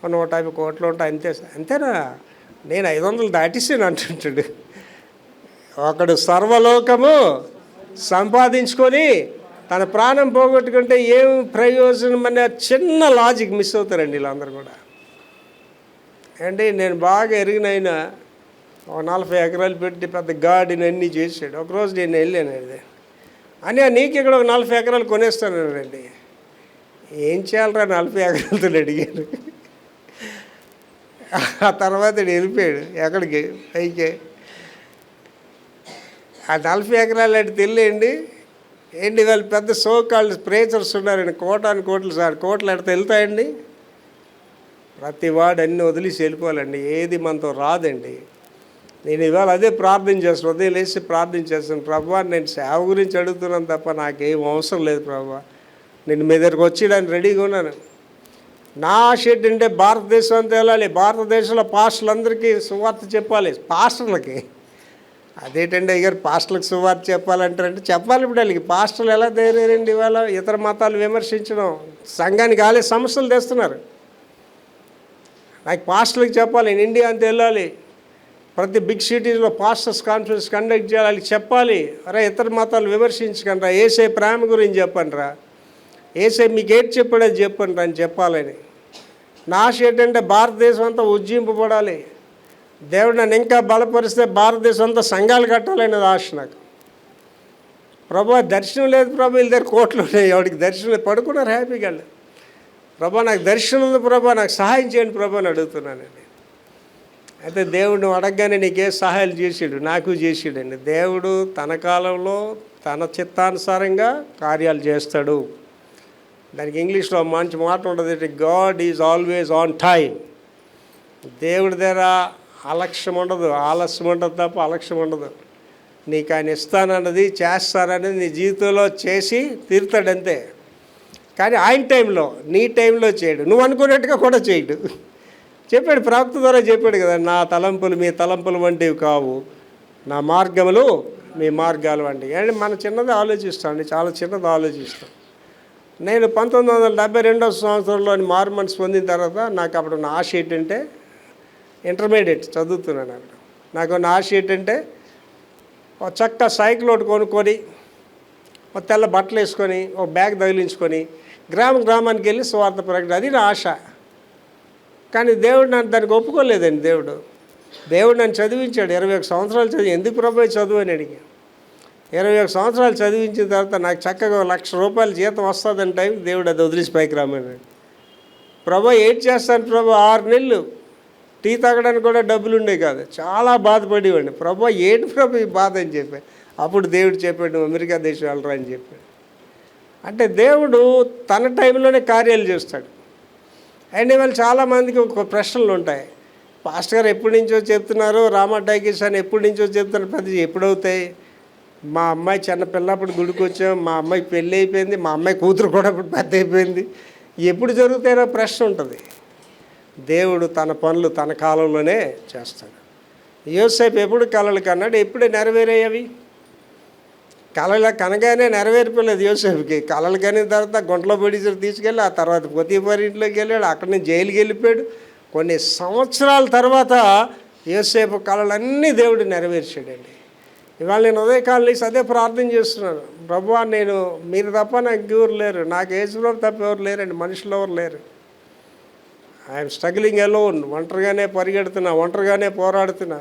150 కోట్లు ఉంటాయి అంతే సార్. అంతేనా? నేను 500 దాటిస్తాను అంటుంటాడు. ఒకడు సర్వలోకము సంపాదించుకొని తన ప్రాణం పోగొట్టుకుంటే ఏం ప్రయోజనం అనే చిన్న లాజిక్ మిస్ అవుతారండి వీళ్ళందరూ కూడా. అంటే నేను బాగా ఎరిగినైనా 40 ఎకరాలు పెట్టి పెద్ద గార్డెన్ అన్నీ చేసాడు. ఒకరోజు నేను వెళ్ళాను అది అని, నీకు ఇక్కడ ఒక 40 ఎకరాలు కొనేస్తానండి. ఏం చేయాలరా 40 ఎకరాలతో అడిగాను. ఆ తర్వాత వెళ్ళిపోయాడు ఎక్కడికి, పైకి. ఆ 40 ఎకరాలు అంటే తెలియండి ఏంటి, వాళ్ళు పెద్ద సోకాళ్ళు ప్రేచర్స్ ఉన్నారండి, కోట్లు సార్, కోట్లు ఎడితే వెళ్తాయండి. ప్రతి వాడు అన్నీ వదిలేసి వెళ్ళిపోవాలండి, ఏది మనతో రాదండి. నేను ఇవాళ అదే ప్రార్థన చేస్తాను, ఉదయం లేచి ప్రార్థన చేస్తాను, ప్రభువా నేను సేవ గురించి అడుగుతున్నాను తప్ప నాకేం అవసరం లేదు ప్రభువా, నేను మీ దగ్గరకు వచ్చేయడానికి రెడీగా ఉన్నాను. నా ఆశ ఏంటంటే భారతదేశం అంతా వెళ్ళాలి, భారతదేశంలో పాస్టర్లందరికీ సువార్త చెప్పాలి. పాస్టర్లకి అదేంటండి అయ్యారు పాస్టర్లకు సువార్త చెప్పాలంటారంటే చెప్పాలి. ఇప్పుడు వాళ్ళకి పాస్టర్లు ఎలా తయారండి ఇవాళ ఇతర మతాలు విమర్శించడం, సంఘానికి ఆలే సమస్యలు తెస్తున్నారు. నాకు పాస్టర్లకు చెప్పాలి, నేను ఇండియా అంతా వెళ్ళాలి, ప్రతి బిగ్ సిటీస్లో పాస్టర్స్ కాన్ఫరెన్స్ కండక్ట్ చేయాలి, వాళ్ళకి చెప్పాలి, అరే ఇతర మతాలు విమర్శించకండి రా, ఏసై ప్రేమ గురించి చెప్పండి రా, ఏసై మీకు ఏంటి చెప్పాడు అది చెప్పండి రా అని చెప్పాలని. నా ఆశ ఏంటంటే భారతదేశం అంతా ఉజ్జింపబడాలి, దేవుడు నన్ను ఇంకా బలపరిస్తే భారతదేశం అంతా సంఘాలు కట్టాలనేది ఆశ నాకు. ప్రభా దర్శనం లేదు ప్రభా, వీళ్ళ దగ్గర కోట్లు ఉన్నాయి, ఎవరికి దర్శనం లేదు, పడుకున్నారు హ్యాపీగా వాళ్ళు. ప్రభా నాకు దర్శనం ఉంది ప్రభా, నాకు సహాయం చేయండి ప్రభా అని అడుగుతున్నానండి. అయితే దేవుడు అడగగానే నీకే సహాయాలు చేసాడు, నాకు చేసాడండి. దేవుడు తన కాలంలో తన చిత్తానుసారంగా కార్యాలు చేస్తాడు. దానికి ఇంగ్లీష్లో మంచి మాట ఉంటుంది, God is always on time. దేవుడి దగ్గర అలక్ష్యం ఉండదు, ఆలస్యం ఉండదు తప్ప అలక్ష్యం ఉండదు. నీకు ఆయన ఇస్తానన్నది చేస్తానన్నది నీ జీవితంలో చేసి తీరుతాడంతే. కానీ ఆయన టైంలో నీ టైంలో చేయడు, నువ్వు అనుకున్నట్టుగా కూడా చేయడు. చెప్పాడు ప్రవక్త ద్వారా చెప్పాడు కదా, నా తలంపులు మీ తలంపులు వంటివి కావు, నా మార్గములు మీ మార్గాలు వంటివి. అంటే మనం చిన్నది ఆలోచిస్తామండి, చాలా చిన్నది ఆలోచిస్తాం. నేను 1972 సంవత్సరంలోని మార్మన్స్ పొందిన తర్వాత నాకు అప్పుడు నా ఆశ ఏంటంటే, ఇంటర్మీడియట్ చదువుతున్నాను అప్పుడు, నాకు నా ఆశ ఏంటంటే ఒక చక్క సైకిల్ ఒకటి కొనుక్కొని, ఒక తెల్ల బట్టలు వేసుకొని, ఒక బ్యాగ్ తగిలించుకొని గ్రామానికి వెళ్ళి స్వార్థ ప్రకటన, అది నా ఆశ. కానీ దేవుడు నన్ను దానికి ఒప్పుకోలేదండి. దేవుడు నన్ను చదివించాడు, 21 సంవత్సరాలు చదివి, ఎందుకు ప్రభు చదువు అని అడిగా. 21 సంవత్సరాలు చదివించిన తర్వాత నాకు చక్కగా ₹1,00,000 జీతం వస్తుందని టైం దేవుడు అది వదిలేసి పైకి రామన్నాడు. ప్రభు ఏం చేస్తాను ప్రభు, 6 నెలలు టీ తాగడానికి కూడా డబ్బులు ఉండే కాదు, చాలా బాధపడేవాడిని. ప్రభు ఏంటి ప్రభు ఈ బాధ అని చెప్పాను. అప్పుడు దేవుడు చెప్పాడు, అమెరికా దేశం వెళ్ళరా అని చెప్పాడు. అంటే దేవుడు తన టైంలోనే కార్యాలు చేస్తాడు. అండ్ ఇవాళ చాలామందికి ఒక ప్రశ్నలు ఉంటాయి, పాస్టర్ గారు ఎప్పటి నుంచో చెప్తున్నారు, రామా టాకీస్ అని ఎప్పటి నుంచో చెప్తున్నారు, పెద్ద ఎప్పుడవుతాయి? మా అమ్మాయి చిన్న పిల్లప్పుడు గుడికి వచ్చాం, మా అమ్మాయికి పెళ్ళి అయిపోయింది, మా అమ్మాయి కూతురు కూడా ఇప్పుడు పెద్ద అయిపోయింది, ఎప్పుడు జరుగుతాయో ప్రశ్న ఉంటుంది. దేవుడు తన పనులు తన కాలంలోనే చేస్తాడు. యోసేపు ఎప్పుడు కలలు కన్నాడు, ఎప్పుడే నెరవేరేవి. కళలు కనగానే నెరవేరిపోలేదు యోసేపుకి. కళలు కనిన తర్వాత గుంటలో పొడిచి తీసుకెళ్ళి, ఆ తర్వాత పొతీఫర్ ఇంట్లోకి వెళ్ళాడు, అక్కడి నుంచి జైలుకి వెళ్ళిపోయాడు. కొన్ని సంవత్సరాల తర్వాత యోసేపు కళలన్నీ దేవుడు నెరవేర్చాడండి. ఇవాళ నేను ఉదయకాలం లేచి అదే ప్రార్థన చేస్తున్నాను. ప్రభువా, మీరు తప్ప నాకు ఎవరు లేరు, నాకు యేసుప్రభు తప్ప ఎవరు లేరండి, మనుషులు ఎవరు లేరు. ఐఎమ్ స్ట్రగ్లింగ్ అలోన్, ఒంటరిగానే పరిగెడుతున్నా, ఒంటరిగానే పోరాడుతున్నా.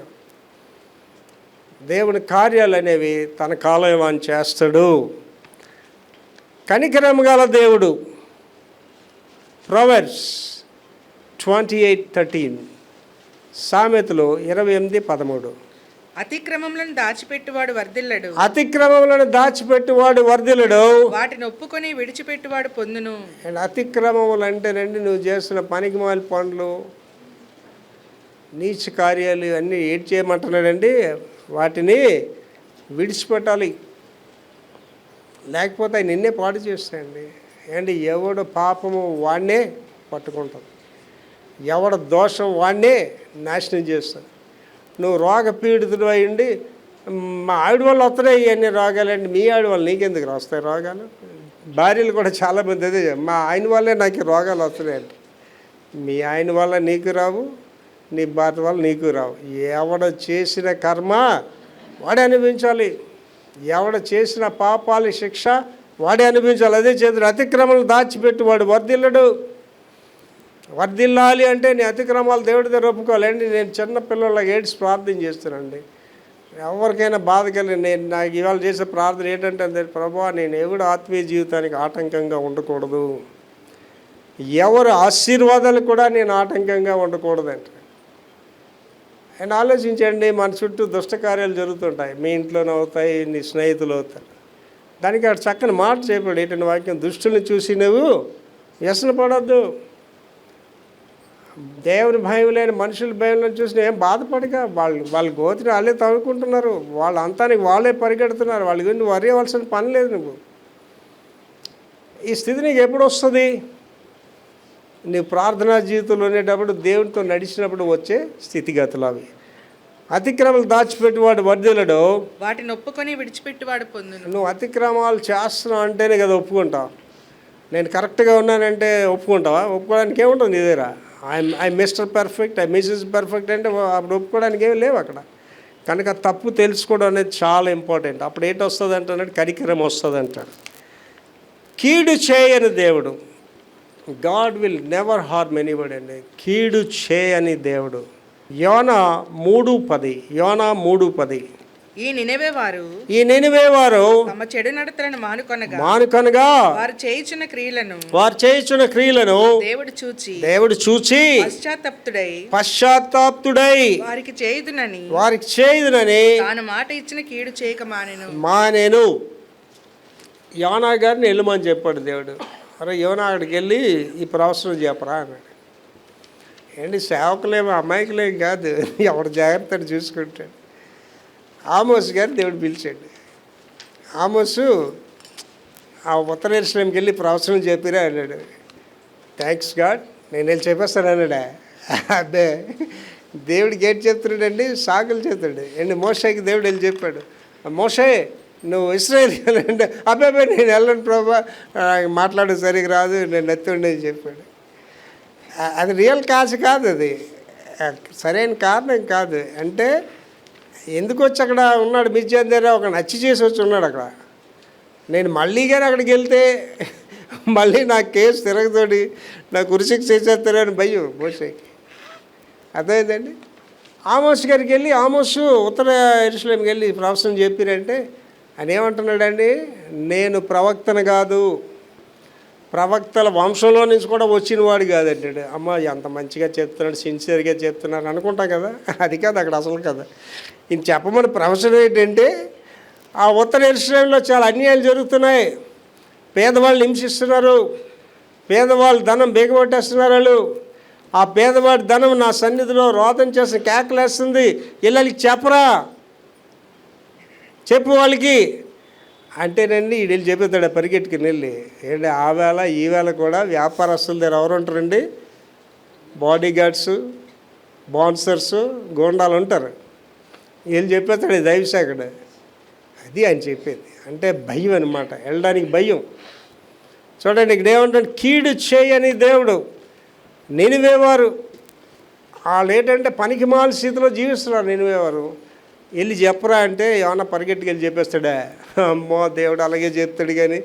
దేవుని కార్యాలు అనేవి తన కాలం అని చేస్తాడు. కనికరము గల దేవుడు. ప్రొవర్బ్స్ 28:13, సామెతలు 28:13. అతిక్రమములను దాచిపెట్టువాడు వర్ధిల్లడు, అతిక్రమములను దాచిపెట్టువాడు వర్ధిల్లడు, వాటిని ఒప్పుకొని విడిచిపెట్టువాడు పొందును. అండ్ అతిక్రమములు అంటేనండి, నువ్వు చేస్తున్న పనికిమాలి పనులు, నీచ కార్యాలు అన్నీ ఏడ్ చేయమంటున్నాడండి. వాటిని విడిచిపెట్టాలి, లేకపోతే అవి నిన్నే పాడు చేస్తాయండి. అండి ఎవడు పాపము వాడినే పట్టుకుంటాడు, ఎవడ దోషం వాడినే నాశనం చేస్తాడు. నువ్వు రోగ పీడితుడు అయ్యండి, మా ఆవిడ వల్ల వస్తున్నాయి ఇవన్నీ రోగాలండి, మీ ఆవిడ వల్ల నీకెందుకు వస్తాయి రోగాలు? భార్యలు కూడా చాలామంది అదే, మా ఆయన వల్లే నాకు రోగాలు వస్తున్నాయండి. మీ ఆయన వల్ల నీకు రావు, నీ భార్య వల్ల నీకు రావు. ఎవడ చేసిన కర్మ వాడే అనుభవించాలి, ఎవడ చేసిన పాపాల శిక్ష వాడే అనుభవించాలి. అదే చేతుడు అతిక్రమలు దాచిపెట్టి వాడు వర్ధిల్లడు. వర్ధిల్లాలి అంటే నీ అతిక్రమాలు దేవుడి దగ్గర ఒప్పుకోవాలండి. నేను చిన్న పిల్లలకి ఏడ్చి ప్రార్థన చేస్తానండి. ఎవరికైనా బాధ కలిగి నాకు ఇవాళ చేసే ప్రార్థన ఏంటంటే, ప్రభువా, నేను ఎవడు ఆత్మీయ జీవితానికి ఆటంకంగా ఉండకూడదు, ఎవరు ఆశీర్వాదాలు కూడా నేను ఆటంకంగా ఉండకూడదంట. అండ్ ఆలోచించండి, మన చుట్టూ దుష్టకార్యాలు జరుగుతుంటాయి, మీ ఇంట్లోనే అవుతాయి, నీ స్నేహితులు అవుతారు. దానికి అక్కడ చక్కని మాట చెప్పాడు, ఏంటంటే వాక్యం, దుష్టుల్ని చూసి నువ్వు వ్యసన పడద్దు. దేవుని భయం లేని మనుషుల భయంలో చూసి ఏం బాధపడక, వాళ్ళ గోతిని వాళ్ళే తవ్వుకుంటున్నారు, వాళ్ళ అంతానికి వాళ్ళే పరిగెడుతున్నారు, వాళ్ళ గురించి వరియవలసిన పని లేదు. నువ్వు ఈ స్థితి నీకు ఎప్పుడు వస్తుంది? నీ ప్రార్థనా జీవితంలో ఉండేటప్పుడు, దేవునితో నడిచినప్పుడు వచ్చే స్థితిగతులు అవి. అతిక్రమాలు దాచిపెట్టువాడు వర్ధిల్లడు, వాటిని ఒప్పుకొని విడిచిపెట్టువాడు పొందును. నువ్వు అతిక్రమాలు చేస్తున్నావు అంటేనే కదా ఒప్పుకుంటావు. నేను కరెక్ట్గా ఉన్నానంటే ఒప్పుకుంటావా? ఒప్పుకోవడానికి ఏముంటుంది నీ దగ్గర? I mister perfect, I missus perfect అంటే అప్పుడు ఒప్పుకోవడానికి ఏమి లేవు అక్కడ. కనుక తప్పు తెలుసుకోవడం అనేది చాలా ఇంపార్టెంట్. అప్పుడు ఏంటి వస్తుంది అంటే కనికరం వస్తుంది అంటాడు. కీడు చేయని దేవుడు, God will never harm anybody అండి. కీడు చేయని దేవుడు. యోనా 3:10. ఈ నినెవే వారు తమ చెడు నడతలను మానుకొనగా వారు చేయుచున్న క్రియలను దేవుడు చూచి పశ్చాత్తాప్తుడై వారికి చేయుదునని తాను మాట ఇచ్చిన కీడు చేయక మానెను. యోనా గారిని వెళ్ళమని చెప్పాడు దేవుడు. అరే యోనా, అక్కడికి వెళ్ళి ఈ ప్రవచనం చెప్పరా అన్నాడు. ఏంటి, సేవకులేమో అమాయకులేం కాదు, ఎవడు జాగ్రత్తని చూసుకుంటాడు. ఆమోస్ గారు దేవుడు పిలిచాడు. ఆమోసు ఆ ఉత్తర యెరూషలేముకి వెళ్ళి ప్రవచనం చెప్పిరా అన్నాడు. థ్యాంక్స్ గాడ్, నేను వెళ్ళి చెప్పేస్తాను అన్నాడా? అదే దేవుడికి ఏంటి చెప్తున్నాడండి, సాకులు చెప్తాడు. ఏంటి, మోషేకి దేవుడు వెళ్ళి చెప్పాడు, మోషే నువ్వు ఇశ్రాయేల్ అంటే, అబ్బాయి నేను వెళ్ళను ప్రభా, మాట్లాడు సరిగ్గా రాదు, నేను నెత్తుండే అని చెప్పాడు. అది రియల్ కాజ్ కాదు, అది సరైన కారణం కాదు. అంటే ఎందుకు వచ్చి అక్కడ ఉన్నాడు మిద్యాన్ దగ్గర, ఒక నచ్చి చేసి వచ్చి ఉన్నాడు అక్కడ. నేను మళ్ళీ కానీ అక్కడికి వెళ్తే మళ్ళీ నా కేసు తిరగతోడి నాకు ఉరిశిక్ష చేసేస్తారని భయం మోషేకి. అర్థమైందండి. ఆమోస్ గారికి వెళ్ళి, ఆమోసు ఉత్తర యెరూషలేముకి వెళ్ళి ప్రవచనం చెప్పిరంటే ఆయన ఏమంటున్నాడండి, నేను ప్రవక్తను కాదు, ప్రవక్తల వంశంలో నుంచి కూడా వచ్చిన వాడు కాదంటాడు. అమ్మ ఎంత మంచిగా చెప్తున్నాడు, సిన్సియర్గా చెప్తున్నాడు అనుకుంటాం కదా, అది కాదు అక్కడ అసలు కదా. ఇది చెప్పమని ప్రవచనం ఏంటంటే, ఆ ఉత్తర యెరూషలేములో చాలా అన్యాయాలు జరుగుతున్నాయి, పేదవాళ్ళు హింసిస్తున్నారు, పేదవాళ్ళు ధనం బేగబట్టేస్తున్నారు వాళ్ళు. ఆ పేదవాడి ధనం నా సన్నిధిలో రోదన చేసి కేకలేస్తుంది, ఇళ్ళకి చెప్పరా, చెప్పు వాళ్ళకి. అంటేనండి వీళ్ళు చెప్పేస్తాడు పరిగెట్టుకుని వెళ్ళి ఏంటి ఆ వేళ ఈ వేళ కూడా వ్యాపారస్తుల దగ్గర ఎవరు ఉంటారండి? బాడీ గార్డ్స్, బౌన్సర్స్, గోండాలు ఉంటారు. వీళ్ళు చెప్పేస్తాడు దైవశాఖడు. అది ఆయన చెప్పేది. అంటే భయం అనమాట, వెళ్ళడానికి భయం. చూడండి ఇక్కడ ఏమంటాడు, కీడు చేయని దేవుడు. నినివేవారు వాళ్ళు ఏంటంటే పనికిమాల స్థితిలో జీవిస్తున్నారు. నినివేవారు వెళ్ళి చెప్పరా అంటే ఏమన్నా పరిగెట్టుకు వెళ్ళి చెప్పేస్తాడా? అమ్మో దేవుడు అలాగే చెప్తాడు కానీ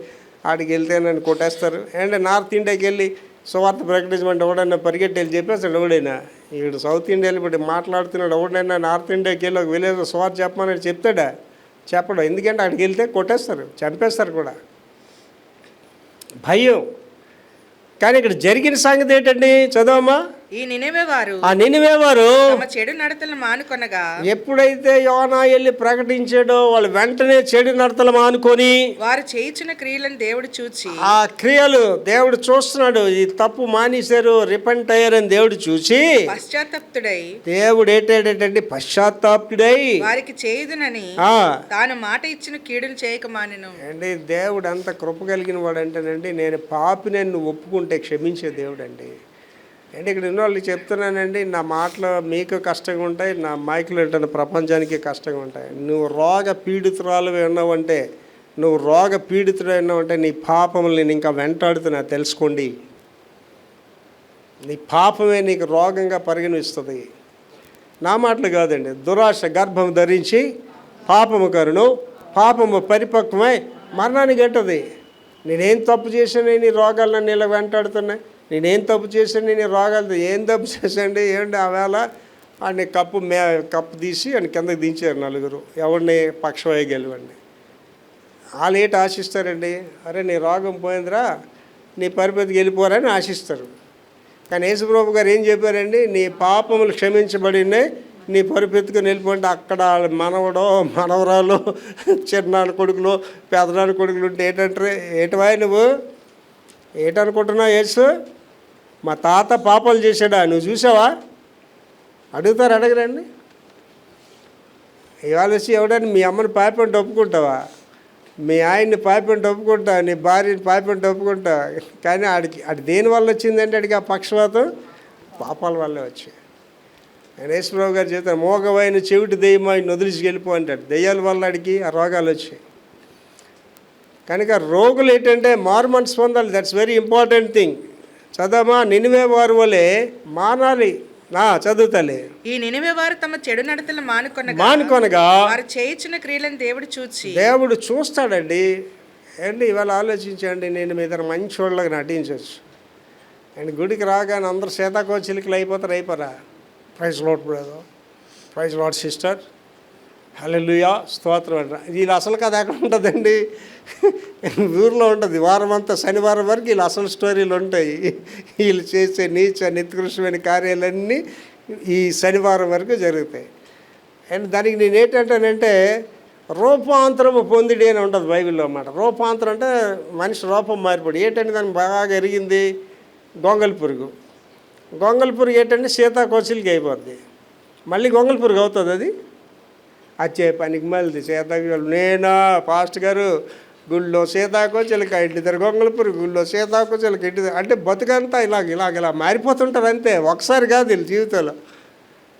ఆడికి వెళ్తే నన్ను కొట్టేస్తారు. అంటే నార్త్ ఇండియాకి వెళ్ళి సువార్త ప్రకటించమంటే ఎవడన్నా పరిగెట్టి వెళ్ళి చెప్పేస్తాడు ఎవడైనా? ఇక్కడ సౌత్ ఇండియాలో ఇప్పుడు మాట్లాడుతున్నాడు ఎవడైనా నార్త్ ఇండియాకి వెళ్ళి ఒక విలేజ్ సువార్త చెప్పమని చెప్తాడా? చెప్పడు. ఎందుకంటే అక్కడికి వెళ్తే కొట్టేస్తారు, చంపేస్తారు కూడా. భయం. కానీ ఇక్కడ జరిగిన సంగతి ఏంటండి? చదవమ్మా. ఈ నినివేవారు ఆ నినివేవారు తమ చెడు నడతలను మానుకొనగా, ఎప్పుడైతే యోనా వెళ్ళి ప్రకటించాడో వాళ్ళు వెంటనే చెడు నడతలు మానుకొని వారు చేయించిన క్రియలను దేవుడు చూచి, ఆ క్రియలు దేవుడు చూస్తున్నాడు. ఈ తప్పు మానేశారు, రిపెంట్ అయ్యారని దేవుడు చూసి పశ్చాత్తప్తుడై దేవుడు ఏంటంటే పశ్చాత్తాపుడై వారికి చేయుదునని తాను మాట ఇచ్చిన కీడును చేయక మానెను. అండి దేవుడు అంత కృప కలిగిన వాడు అంటేనండి, నేను పాపిని నువ్వు ఒప్పుకుంటే క్షమించే దేవుడు అండి. అంటే ఇక్కడ ఉన్న వాళ్ళు చెప్తున్నానండి, నా మాటలు మీకు కష్టంగా ఉంటాయి, నా మైకులు ఏంటంటే ప్రపంచానికి కష్టంగా ఉంటాయి. నువ్వు రోగ పీడితురాలు ఉన్నావంటే, నువ్వు రోగ పీడితుడు ఉన్నావంటే నీ పాపములు నేను ఇంకా వెంటాడుతున్నా తెలుసుకోండి. నీ పాపమే నీకు రోగంగా పరిగణిస్తుంది. నా మాటలు కాదండి. దురాశ గర్భం ధరించి పాపము కరును, పాపము పరిపక్వమై మరణానికి గంటది. నేనేం తప్పు చేశాను నీ రోగాలు నన్ను ఇలా వెంటాడుతున్నాయి? నేనేం తప్పు చేశాను నీ రోగాలు? ఏం తప్పు చేశాండి? ఏంటి ఆ వేళ వాడిని కప్పు తీసి అని కిందకి దించారు నలుగురు. ఎవరిని? పక్షవాయు గెలవండి. వాళ్ళు ఏంటి ఆశిస్తారండి? అరే నీ రోగం పోయిందిరా, నీ పరిపతికి వెళ్ళిపోరని ఆశిస్తారు. కానీ యేసుప్రభు గారు ఏం చెప్పారండి? నీ పాపములు క్షమించబడినాయి, నీ పరిపెత్తుకుని వెళ్ళిపోండి. అక్కడ మనవడో మనవరాలు చిన్నాన్న కొడుకులు పెదనాన్న కొడుకులు ఉంటే ఏంటంటారు? ఏటవా నువ్వు ఏటనుకుంటున్నావు? యేసు మా తాత పాపాలు చేశాడా? నువ్వు చూసావా? అడుగుతారు, అడగరండి. ఇవాళ వచ్చి ఎవడని మీ అమ్మని పాపంటే ఒప్పుకుంటావా? మీ ఆయన్ని పాపంటే ఒప్పుకుంటా, నీ భార్యని పాపంటే ఒప్పుకుంటా. కానీ ఆడి దేనివల్ల వచ్చిందంటే ఆడికి ఆ పక్షవాతం పాపాల వల్లే వచ్చాయి. ఆయన యేసుప్రభు గారు చెప్తారు, మోగవైన చెవిటి దెయ్యం ఆయన వదిలిసి వెళ్ళిపో అంటాడు. దెయ్యాల వల్ల ఆడికి ఆ రోగాలు వచ్చాయి. కనుక రోగులు ఏంటంటే మారు మనసు పొందాలి. That's very important thing. చదవమా. నినివే వారు వలె మానాలి. చదువుతలే. ఈ నినివేవారు తమ చెడు నడతలు మానుకొనగా వారు చేయించిన క్రియలను దేవుడు చూచి, దేవుడు చూస్తాడండి. ఏంటి ఇవాళ ఆలోచించండి, నేను మీ ఇద్దరు మంచి వాళ్ళకి నటించవచ్చు. అండ్ గుడికి రాగానే అందరూ సీతాకోచిలికలు అయిపోరా? Praise Lord brother, praise Lord sister, hallelujah, స్తోత్రం అంటారు. వీళ్ళు అసలు కథ ఎక్కడ ఉంటుందండి? ఊర్లో ఉంటుంది. వారం అంతా శనివారం వరకు వీళ్ళు అసలు స్టోరీలు ఉంటాయి. వీళ్ళు చేసే నీచ నిత్కృష్టమైన కార్యాలన్నీ ఈ శనివారం వరకు జరుగుతాయి. అండ్ దానికి నేను ఏంటంటానంటే రూపాంతరము పొందిడి అని ఉంటుంది బైబిల్లో అన్నమాట. రూపాంతరం అంటే మనిషి రూపం మారిపోయి. ఏంటంటే దానికి బాగా ఎరిగింది గొంగళి పురుగు. గొంగళి పురుగు ఏంటంటే సీతాకోచిలికి అయిపోద్ది. మళ్ళీ గొంగళి పురుగు అవుతుంది. అది వచ్చే పనికి మళ్ళీ సీతాకోచిలు. నేనా పాస్ట్ గారు గుళ్ళో సీతాకోచిలక ఇంటిద్దరు గొంగళి పురుగు, గుళ్ళో సీతాకోచిలక ఇంటి అంటే బతుకంతా ఇలా మారిపోతుంటారు అంతే. ఒకసారి కాదు వీళ్ళ జీవితంలో.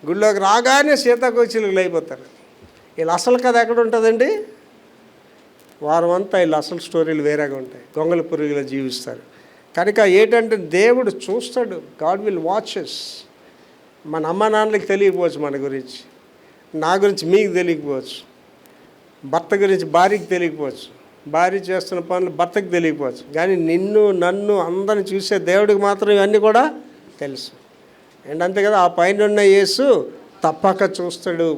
గుళ్ళోకి రాగానే సీతాకోచిలుకలు అయిపోతారు. వీళ్ళు అసలు కథ ఎక్కడ ఉంటుందండి? వారం అంతా వీళ్ళు అసలు స్టోరీలు వేరేగా ఉంటాయి. గొంగళి పురుగులో జీవిస్తారు. కనుక ఏంటంటే దేవుడు చూస్తాడు. God will watches. మన అమ్మ నాన్నలకి తెలియకపోవచ్చు మన గురించి, నా గురించి మీకు తెలియకపోవచ్చు, భర్త గురించి భార్యకి తెలియకపోవచ్చు, భార్య చేస్తున్న పనులు భర్తకి తెలియకపోవచ్చు. కానీ నిన్ను నన్ను అందరిని చూసే దేవుడికి మాత్రం ఇవన్నీ కూడా తెలుసు. అండ్ అంతే కదా, ఆ పైన ఉన్న యేసు తప్పక చూస్తాడు.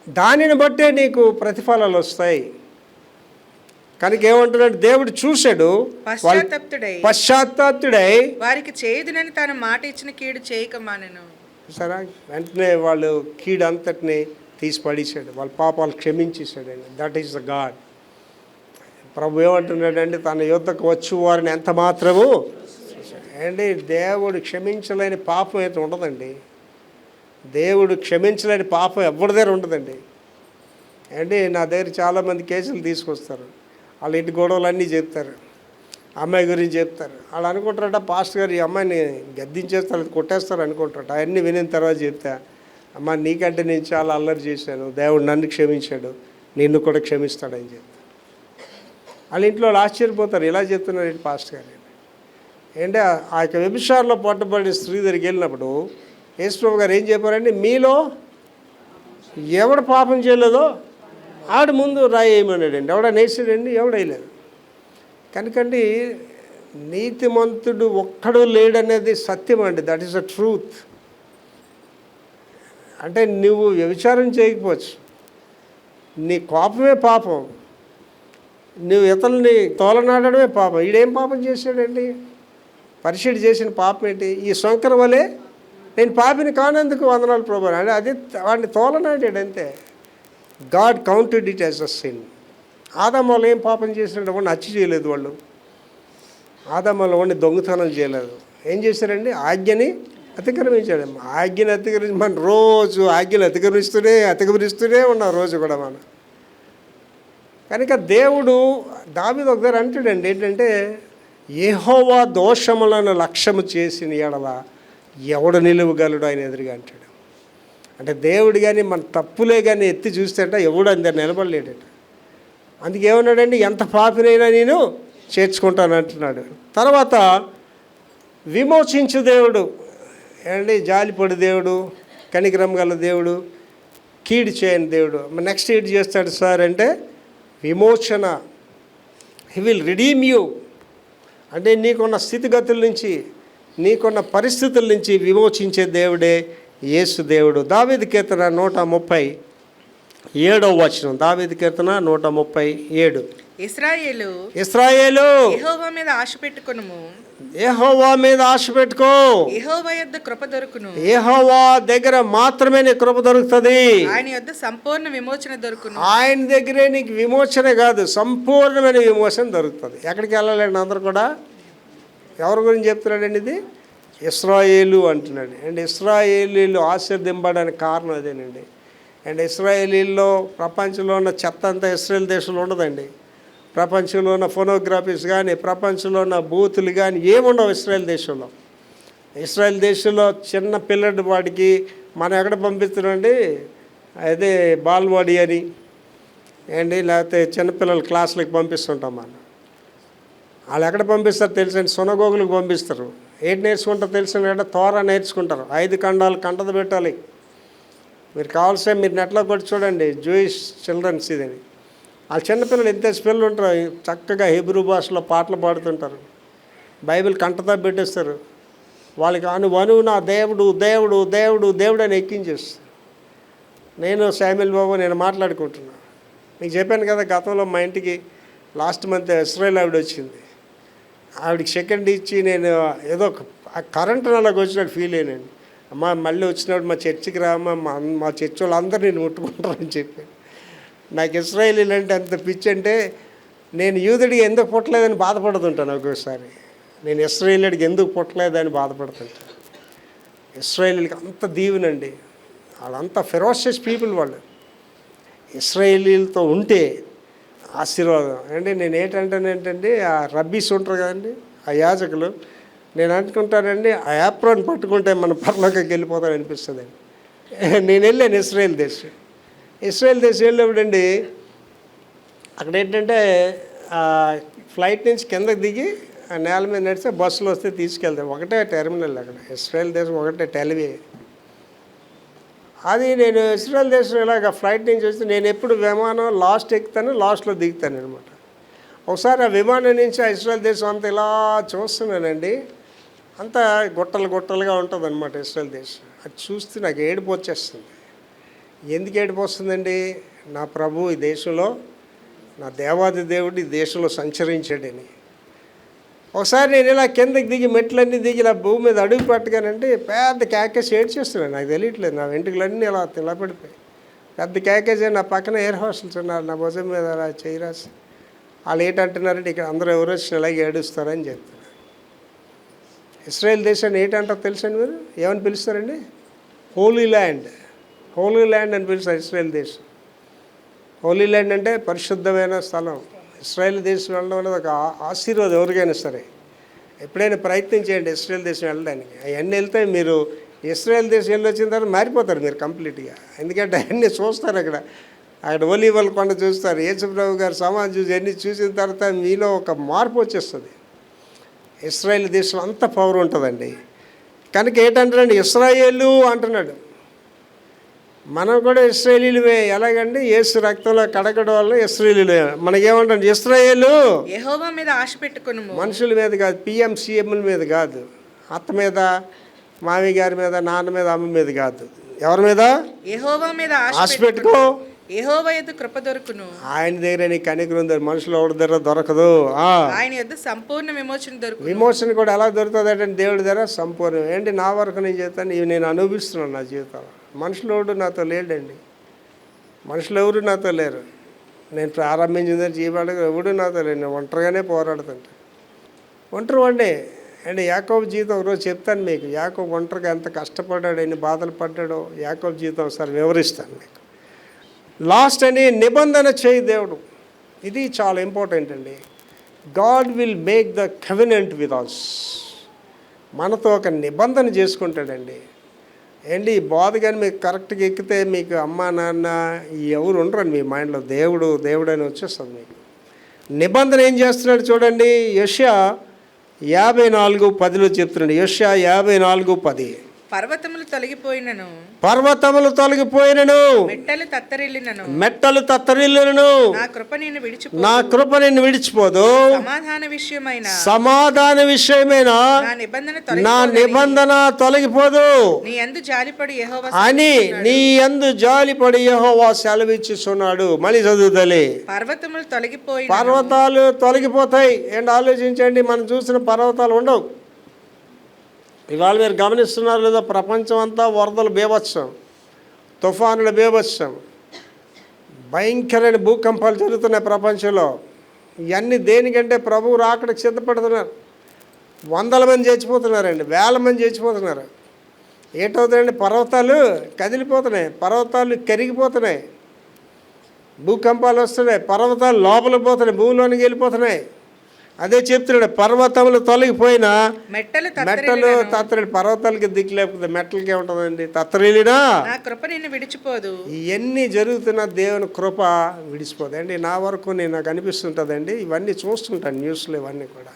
దానిని బట్టే నీకు ప్రతిఫలాలు వస్తాయి. కనుక ఏమంటున్నాడు? దేవుడు చూశాడు, పశ్చాత్తాప్తుడై వారికి చేయుదునని తాను మాట ఇచ్చిన కీడు చేయక మానెను. సరే, వెంటనే వాళ్ళు కీడు అంతటిని తీసి పడేసాడు, వాళ్ళ పాపాలు క్షమించేశాడండి. That is the God. ప్రభు ఏమంటున్నాడంటే తన యుద్ధకు వచ్చు వారిని ఎంత మాత్రము అండి. దేవుడు క్షమించలేని పాపం అయితే ఉండదండి. దేవుడు క్షమించలేని పాపం ఎవరి దగ్గర ఉండదండి. అంటే నా దగ్గర చాలామంది కేసులు తీసుకొస్తారు, వాళ్ళ ఇంటి గొడవలు అన్నీ చెప్తారు, అమ్మాయి గురించి చెప్తారు. వాళ్ళు అనుకుంటారట పాస్టర్ గారు ఈ అమ్మాయిని గద్దించేస్తారు, కొట్టేస్తారు అనుకుంటారట. అవన్నీ వినిన తర్వాత చెప్తా, అమ్మ నీకంటే నేను చాలా అల్లరి చేశాను, దేవుడు నన్ను క్షమించాడు, నిన్ను కూడా క్షమిస్తాడని చెప్తాను. వాళ్ళ ఇంట్లో వాళ్ళు ఆశ్చర్యపోతారు, ఇలా చెప్తున్నారు ఏంటి పాస్టర్ గారు ఏంటంటే ఆ యొక్క వ్యభిచారంలో పట్టుబడిన స్త్రీ దగ్గరికి వెళ్ళినప్పుడు యేసుప్రభు గారు ఏం చెప్పారంటే, మీలో ఎవడు పాపం చేయలేదో ఆడ ముందు రాయి వేయమన్నాడండి. ఎవడ నేసాడండి? ఎవడేయలేదు. కనుకండి నీతిమంతుడు ఒక్కడు లేడనేది సత్యం అండి. That is the truth. అంటే నువ్వు వ్యభిచారం చేయకపోవచ్చు, నీ కోపమే పాపం, నువ్వు ఇతరులని తోలనాడమే పాపం. ఈడేం పాపం చేశాడండి? పరిశీలి చేసిన పాపం ఏంటి? ఈ శంకర్ వలె నేను పాపిని కానందుకు వందనాలు ప్రభు అంటే అది వాడిని తోలనాడాడు అంతే. God counted it as a sin. ఆదాము వాళ్ళు ఏం పాపం చేసినట్టు వాడిని హత్య చేయలేదు, వాళ్ళు ఆదాము వాళ్ళు వాడిని దొంగతనం చేయలేదు. ఏం చేశారండి? ఆజ్ఞని అతిక్రమించాడు. ఆజ్ఞని అతిక్రమించి మనం రోజు ఆజ్ఞలు అతిక్రమిస్తూనే ఉన్నాం రోజు కూడా మనం. కనుక దేవుడు దావీదు ఒక దగ్గర అంటాడండి ఏంటంటే, యెహోవా దోషములను లక్ష్యము చేసిన ఎడల ఎవడు నిలువగలడు ఆయన ఎదురుగా అంటాడు. అంటే దేవుడు కానీ మన తప్పులే కానీ ఎత్తి చూస్తేట ఎవడు అందరు నిలబడలేడట. అందుకే ఏమన్నాడండి, ఎంత పాపినైనా నేను చేర్చుకుంటాను అంటున్నాడు. తర్వాత విమోచించు దేవుడు ఏమండి, జాలిపడు దేవుడు, కనికరం గల దేవుడు, కీడు చేయని దేవుడు. నెక్స్ట్ ఏడు చేస్తాడు సార్ అంటే విమోచన. He will redeem you. అంటే నీకున్న స్థితిగతుల నుంచి, నీకున్న పరిస్థితుల నుంచి విమోచించే దేవుడే యేసు దేవుడు. దావీదు కీర్తన 137వ వచనం. దావీదు కీర్తన 137. ఇశ్రాయేలు యెహోవా మీద ఆశ పెట్టుకొనుము, యెహోవా మీద ఆశ పెట్టుకో, యెహోవా యొద్ద కృప దొరుకును, యెహోవా దగ్గర మాత్రమే నీకు కృప దొరుకుతుంది, ఆయన యొద్ద సంపూర్ణ విమోచన దొరుకును. ఆయన దగ్గరే నీకు విమోచన కాదు, సంపూర్ణమైన విమోచన దొరుకుతుంది. ఎక్కడికి వెళ్ళాలండి అందరూ కూడా? ఎవరి గురించి చెప్తున్నాడండి? ఇది ఇశ్రాయేలు అంటున్నాడు. అండ్ ఇశ్రాయేలీలు ఆశీర్దింపడానికి కారణం అదేనండి. అండ్ ఇశ్రాయేలీల్లో ప్రపంచంలో ఉన్న చెత్త అంతా ఇశ్రాయేల్ దేశంలో ఉండదండి. ప్రపంచంలో ఉన్న ఫోనోగ్రఫీస్ కానీ, ప్రపంచంలో ఉన్న బూతులు కానీ ఏముండవు ఇశ్రాయేల్ దేశంలో. ఇశ్రాయేల్ దేశంలో చిన్న పిల్లడి వాడికి మనం ఎక్కడ పంపిస్తున్నామండి, అదే బాల్వాడి అని అండి, లేకపోతే చిన్నపిల్లల క్లాసులకు పంపిస్తుంటాం మనం. వాళ్ళు ఎక్కడ పంపిస్తారు తెలుసండి? సునగోగులకు పంపిస్తారు. ఏంటి నేర్చుకుంటారు తెలుసండి? తోర నేర్చుకుంటారు. 5 ఖండాలు కంటది పెట్టాలి. మీరు కావాల్సిన మీరు నెట్లో కొట్టి చూడండి, జూయిష్ చిల్డ్రన్స్ ఇదని. వాళ్ళ చిన్నపిల్లలు ఎంత పిల్లలు ఉంటారు, చక్కగా హెబ్రూ భాషలో పాటలు పాడుతుంటారు, బైబిల్ కంటతా పెట్టేస్తారు. వాళ్ళకి అనువు నా దేవుడు దేవుడు దేవుడు దేవుడు అని ఎక్కించేస్తారు. నేను శామ్యుల్ బాబు నేను మాట్లాడుకుంటున్నాను. మీకు చెప్పాను కదా, గతంలో మా ఇంటికి లాస్ట్ మంత్ ఇస్రాయేల్ ఆవిడ వచ్చింది. ఆవిడకి సెకండ్ ఇచ్చి నేను ఏదో కరెంట్ అలాగ వచ్చినట్టు ఫీల్ అయ్యానండి. అమ్మ మళ్ళీ వచ్చినప్పుడు మా చర్చికి రామ్మా, మా చర్చి వాళ్ళు అందరూ నేను ముట్టుకుంటారని చెప్పి. నాకు ఇశ్రాయేలీలు అంటే అంత పిచ్చి అంటే, నేను యూదుడికి ఎందుకు పుట్టలేదని బాధపడుతుంటాను ఒక్కోసారి. నేను ఇశ్రాయేలీడికి ఎందుకు పుట్టలేదని బాధపడుతుంటాను. ఇశ్రాయేలీలకి అంత దీవెనండి, వాళ్ళంతా ఫెరోషియస్ పీపుల్. వాళ్ళు ఇశ్రాయేలీలతో ఉంటే ఆశీర్వాదం అండి. నేను ఏంటంటే ఆ రబ్బీస్ ఉంటారు కదండి, ఆ యాజకులు, నేను అనుకుంటానండి ఆ యాప్రాన్ పట్టుకుంటే మన పరలోకి వెళ్ళిపోతాను అనిపిస్తుందండి. నేను వెళ్ళాను ఇశ్రాయేల్ దేశం వెళ్ళినప్పుడండి, అక్కడ ఏంటంటే ఫ్లైట్ నుంచి కిందకి దిగి ఆ నేల మీద నడిస్తే బస్సులు వస్తే తీసుకెళ్తారు. ఒకటే టెర్మినల్ అక్కడ ఇశ్రాయేల్ దేశం, ఒకటే టెలివే. అది నేను ఇశ్రాయేల్ దేశం ఇలాగ ఫ్లైట్ నుంచి వస్తే నేను ఎప్పుడు విమానం లాస్ట్ ఎక్కుతాను, లాస్ట్లో దిగుతాను అనమాట. ఒకసారి ఆ విమానం నుంచి ఆ ఇశ్రాయేల్ దేశం అంతా ఇలా చూస్తున్నానండి, అంతా గుట్టలుగా ఉంటుంది అనమాట ఇశ్రాయేల్ దేశం. అది చూస్తే నాకు ఏడుపు వచ్చేస్తుంది. ఎందుకు ఏడుపు వస్తుందండి? నా ప్రభు ఈ దేశంలో, నా దేవాది దేవుడు ఈ దేశంలో సంచరించాడని. ఒకసారి నేను ఇలా కిందకి దిగి మెట్లన్నీ దిగి ఇలా భూమి మీద అడుగు పెట్టగానంటే పెద్ద కేకేసి ఏడ్చేస్తున్నాను. నాకు తెలియట్లేదు, నా వెంట్రుకలన్నీ ఇలా తిలపడిపోయి పెద్ద కేకేసి. నా పక్కన ఎయిర్ హోస్టల్స్ ఉన్నారు, నా భుజం మీద అలా చేయరాసి. వాళ్ళు ఏంటంటున్నారంటే, ఇక్కడ అందరూ ఎవరు వచ్చిన ఇలాగే ఏడుస్తారని చెప్తున్నారు. ఇశ్రాయేల్ దేశాన్ని ఏంటంటారు తెలుసండి మీరు? ఏమని పిలుస్తారండి? హోలీ ల్యాండ్ అని పిలుస్తారు ఇశ్రాయేల్ దేశం. హోలీ ల్యాండ్ అంటే పరిశుద్ధమైన స్థలం. ఇశ్రాయేల్ దేశం వెళ్ళడం అనేది ఒక ఆశీర్వాదం ఎవరికైనా సరే. ఎప్పుడైనా ప్రయత్నం చేయండి ఇశ్రాయేల్ దేశం వెళ్ళడానికి. అవన్నీ వెళ్తే మీరు ఇశ్రాయేల్ దేశం వెళ్ళి వచ్చిన తర్వాత మారిపోతారు మీరు కంప్లీట్గా. ఎందుకంటే అవన్నీ చూస్తారు అక్కడ ఒలీవల్ కొండ చూస్తారు, యేసుప్రభు గారు సమాధి చూసి అన్నీ చూసిన తర్వాత మీలో ఒక మార్పు వచ్చేస్తుంది. ఇశ్రాయేల్ దేశం అంత పవర్ ఉంటుందండి. కనుక ఏంటంటారండి, ఇశ్రాయేలు అంటున్నాడు. మనం కూడా ఇశ్రాయేలీలమే. ఎలాగండి, యేసు రక్తంలో కడగడం వల్ల ఇశ్రాయేలీలే. మనకేమంటాం, ఇశ్రాయేలు యెహోవా మీద ఆశ పెట్టుకొనుము. మనుషుల మీద కాదు, పిఎం సీఎంల మీద కాదు, అత్త మీద, మామి గారి మీద, నాన్న మీద, అమ్మ మీద కాదు. ఎవరి మీద? యెహోవా మీద ఆశ పెట్టుకో. యెహోవా యొద్ద కృప దొరుకును. ఆయన దగ్గర నీకు కనికరం ఉంది, మనుషులు ఎవరి దగ్గర దొరకదు. ఆయన యొద్ద సంపూర్ణ విమోచన దొరుకును. విమోచన కూడా ఎలా దొరుకుతుంది అంటే దేవుడి దగ్గర సంపూర్ణం. ఏంటి, నా వరకు నేను చేస్తాను, ఇవి నేను అనుభవిస్తున్నాను నా జీవితంలో. మనుషులు ఎవరు నాతో లేడండి, మనుషులు ఎవరు నాతో లేరు. నేను ప్రారంభించిన జీవాలకు ఎవడు నాతో లేరు. నేను ఒంటరిగానే పోరాడుతుంటా. ఒంటరి అండి. అండ్ యాకోబు జీవితం ఒకరోజు చెప్తాను మీకు. యాకోబు ఒంటరిగా ఎంత కష్టపడ్డాడు, ఎన్ని బాధలు పడ్డాడో యాకోబు జీవితం ఒకసారి వివరిస్తాను మీకు. లాస్ట్ అని నిబంధన చేయి దేవుడు. ఇది చాలా ఇంపార్టెంట్ అండి. God will make the covenant with us. మనతో ఒక నిబంధన చేసుకుంటాడండి. ఏంటి, ఈ బాధ కానీ మీకు కరెక్ట్గా ఎక్కితే మీకు అమ్మ నాన్న ఎవరు ఉండరండి మీ మైండ్లో. దేవుడు అని వచ్చేస్తుంది మీకు. నిబంధన ఏం చేస్తున్నాడు చూడండి. యెషయా 54:10 చెప్తున్నాడు. యెషయా 54:10. పర్వతములు తొలగిపోయినను, పర్వతములు తొలగిపోయినను, మెట్టలు తత్తరిల్లును, నా కృప నిన్ను విడిచిపోదు, సమాధాన విషయమైన నా నిబంధన తొలగిపోదు అని నీ యందు జాలిపడి యెహోవా సెలవిచ్చుచున్నాడు. మళ్ళీ చదువుతలే. పర్వతాలు తొలగిపోతాయి. ఏంటి ఆలోచించండి, మనం చూసిన పర్వతాలు ఉండవు. ఇవాళ మీరు గమనిస్తున్నారు లేదా, ప్రపంచం అంతా వరదలు బీభత్సం, తుఫానుల బీభత్సం, భయంకరమైన భూకంపాలు జరుగుతున్నాయి ప్రపంచంలో. ఇవన్నీ దేనికంటే ప్రభువు రాకడానికి సిద్ధపడుతున్నారు. వందల మంది చచ్చిపోతున్నారండి, వేల మంది చచ్చిపోతున్నారు. ఏంటవుతుందండి, పర్వతాలు కదిలిపోతున్నాయి, పర్వతాలు కరిగిపోతున్నాయి, భూకంపాలు వస్తున్నాయి, పర్వతాలు లోపలికి పోతున్నాయి, భూమిలోనికి వెళ్ళిపోతున్నాయి. అదే చెప్తున్నాడు, పర్వతములు తొలగిపోయినా మెట్టలు తత్తరిల్లి. పర్వతాలకి దిక్కు లేకపోతే మెట్టలకి ఏముంటుందండి, తత్తరిల్లినా విడిచిపోదు. ఇవన్నీ జరుగుతున్న దేవుని కృప విడిచిపోదు అండి. నా వరకు నాకు అనిపిస్తుంటుందండి, ఇవన్నీ చూస్తుంటాను న్యూస్లో, ఇవన్నీ కూడా.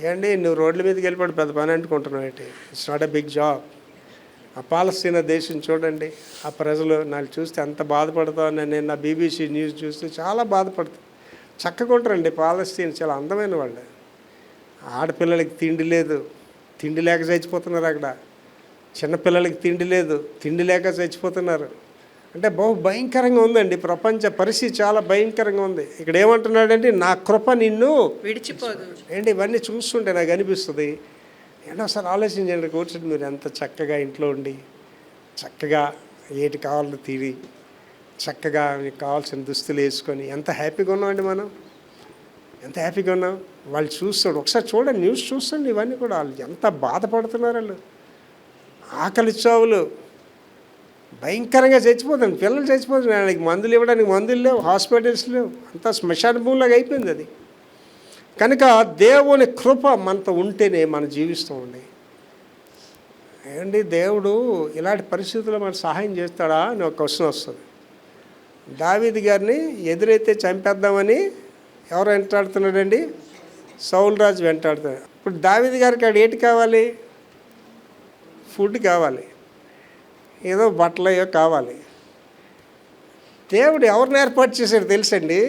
ఏంటి, నువ్వు రోడ్ల మీదకి వెళ్ళిపోయి పెద్ద పని అంటుకుంటున్నావు ఏంటి? It's not a big job. ఆ పాలస్తీనా దేశం చూడండి, ఆ ప్రజలు నాకు చూస్తే ఎంత బాధపడతాను. నేను నా BBC న్యూస్ చూస్తే చాలా బాధపడతాను. చక్కకుంటారండి పాలస్తీన్, చాలా అందమైన వాళ్ళు. ఆడపిల్లలకి తిండి లేదు, తిండి లేక చచ్చిపోతున్నారు అక్కడ. చిన్నపిల్లలకి తిండి లేదు, తిండి లేక చచ్చిపోతున్నారు. అంటే బహు భయంకరంగా ఉందండి ప్రపంచ పరిస్థితి, చాలా భయంకరంగా ఉంది. ఇక్కడ ఏమంటున్నాడంటే, నా కృప నిన్ను విడిచిపోదు. ఏంటి, ఇవన్నీ చూస్తుంటే నాకు అనిపిస్తుంది. ఏంటో ఒకసారి ఆలోచించండి, కూర్చొని మీరు ఎంత చక్కగా ఇంట్లో ఉండి చక్కగా ఏటి కావాలో తీరి చక్కగా మీకు కావాల్సిన దుస్తులు వేసుకొని ఎంత హ్యాపీగా ఉన్నామండి మనం, ఎంత హ్యాపీగా ఉన్నాం. వాళ్ళు చూస్తాడు, ఒకసారి చూడండి, న్యూస్ చూడండి, ఇవన్నీ కూడా వాళ్ళు ఎంత బాధపడుతున్నారు. వాళ్ళు ఆకలి చావులు, భయంకరంగా చచ్చిపోతుంది, పిల్లలు చచ్చిపోతున్నారు. వాళ్ళకి మందులు ఇవ్వడానికి మందులు లేవు, హాస్పిటల్స్ లేవు, అంతా శ్మశాన భూమిలాగా అయిపోయింది అది. కనుక దేవుని కృప మనతో ఉంటేనే మనం జీవిస్తామండి. ఏంటి, దేవుడు ఇలాంటి పరిస్థితుల్లో మనకు సహాయం చేస్తాడా అని ఒక క్వశ్చన్ వస్తుంది. దావీదు గారిని ఎదురైతే చంపేద్దామని ఎవరు వెంటాడుతున్నాడండి? సౌలు రాజు వెంటాడుతున్నాడు. ఇప్పుడు దావీదు గారికి అక్కడ ఏంటి కావాలి? ఫుడ్ కావాలి, ఏదో బట్టలయో కావాలి. దేవుడు ఎవరిని ఏర్పాటు చేశాడు తెలుసండి?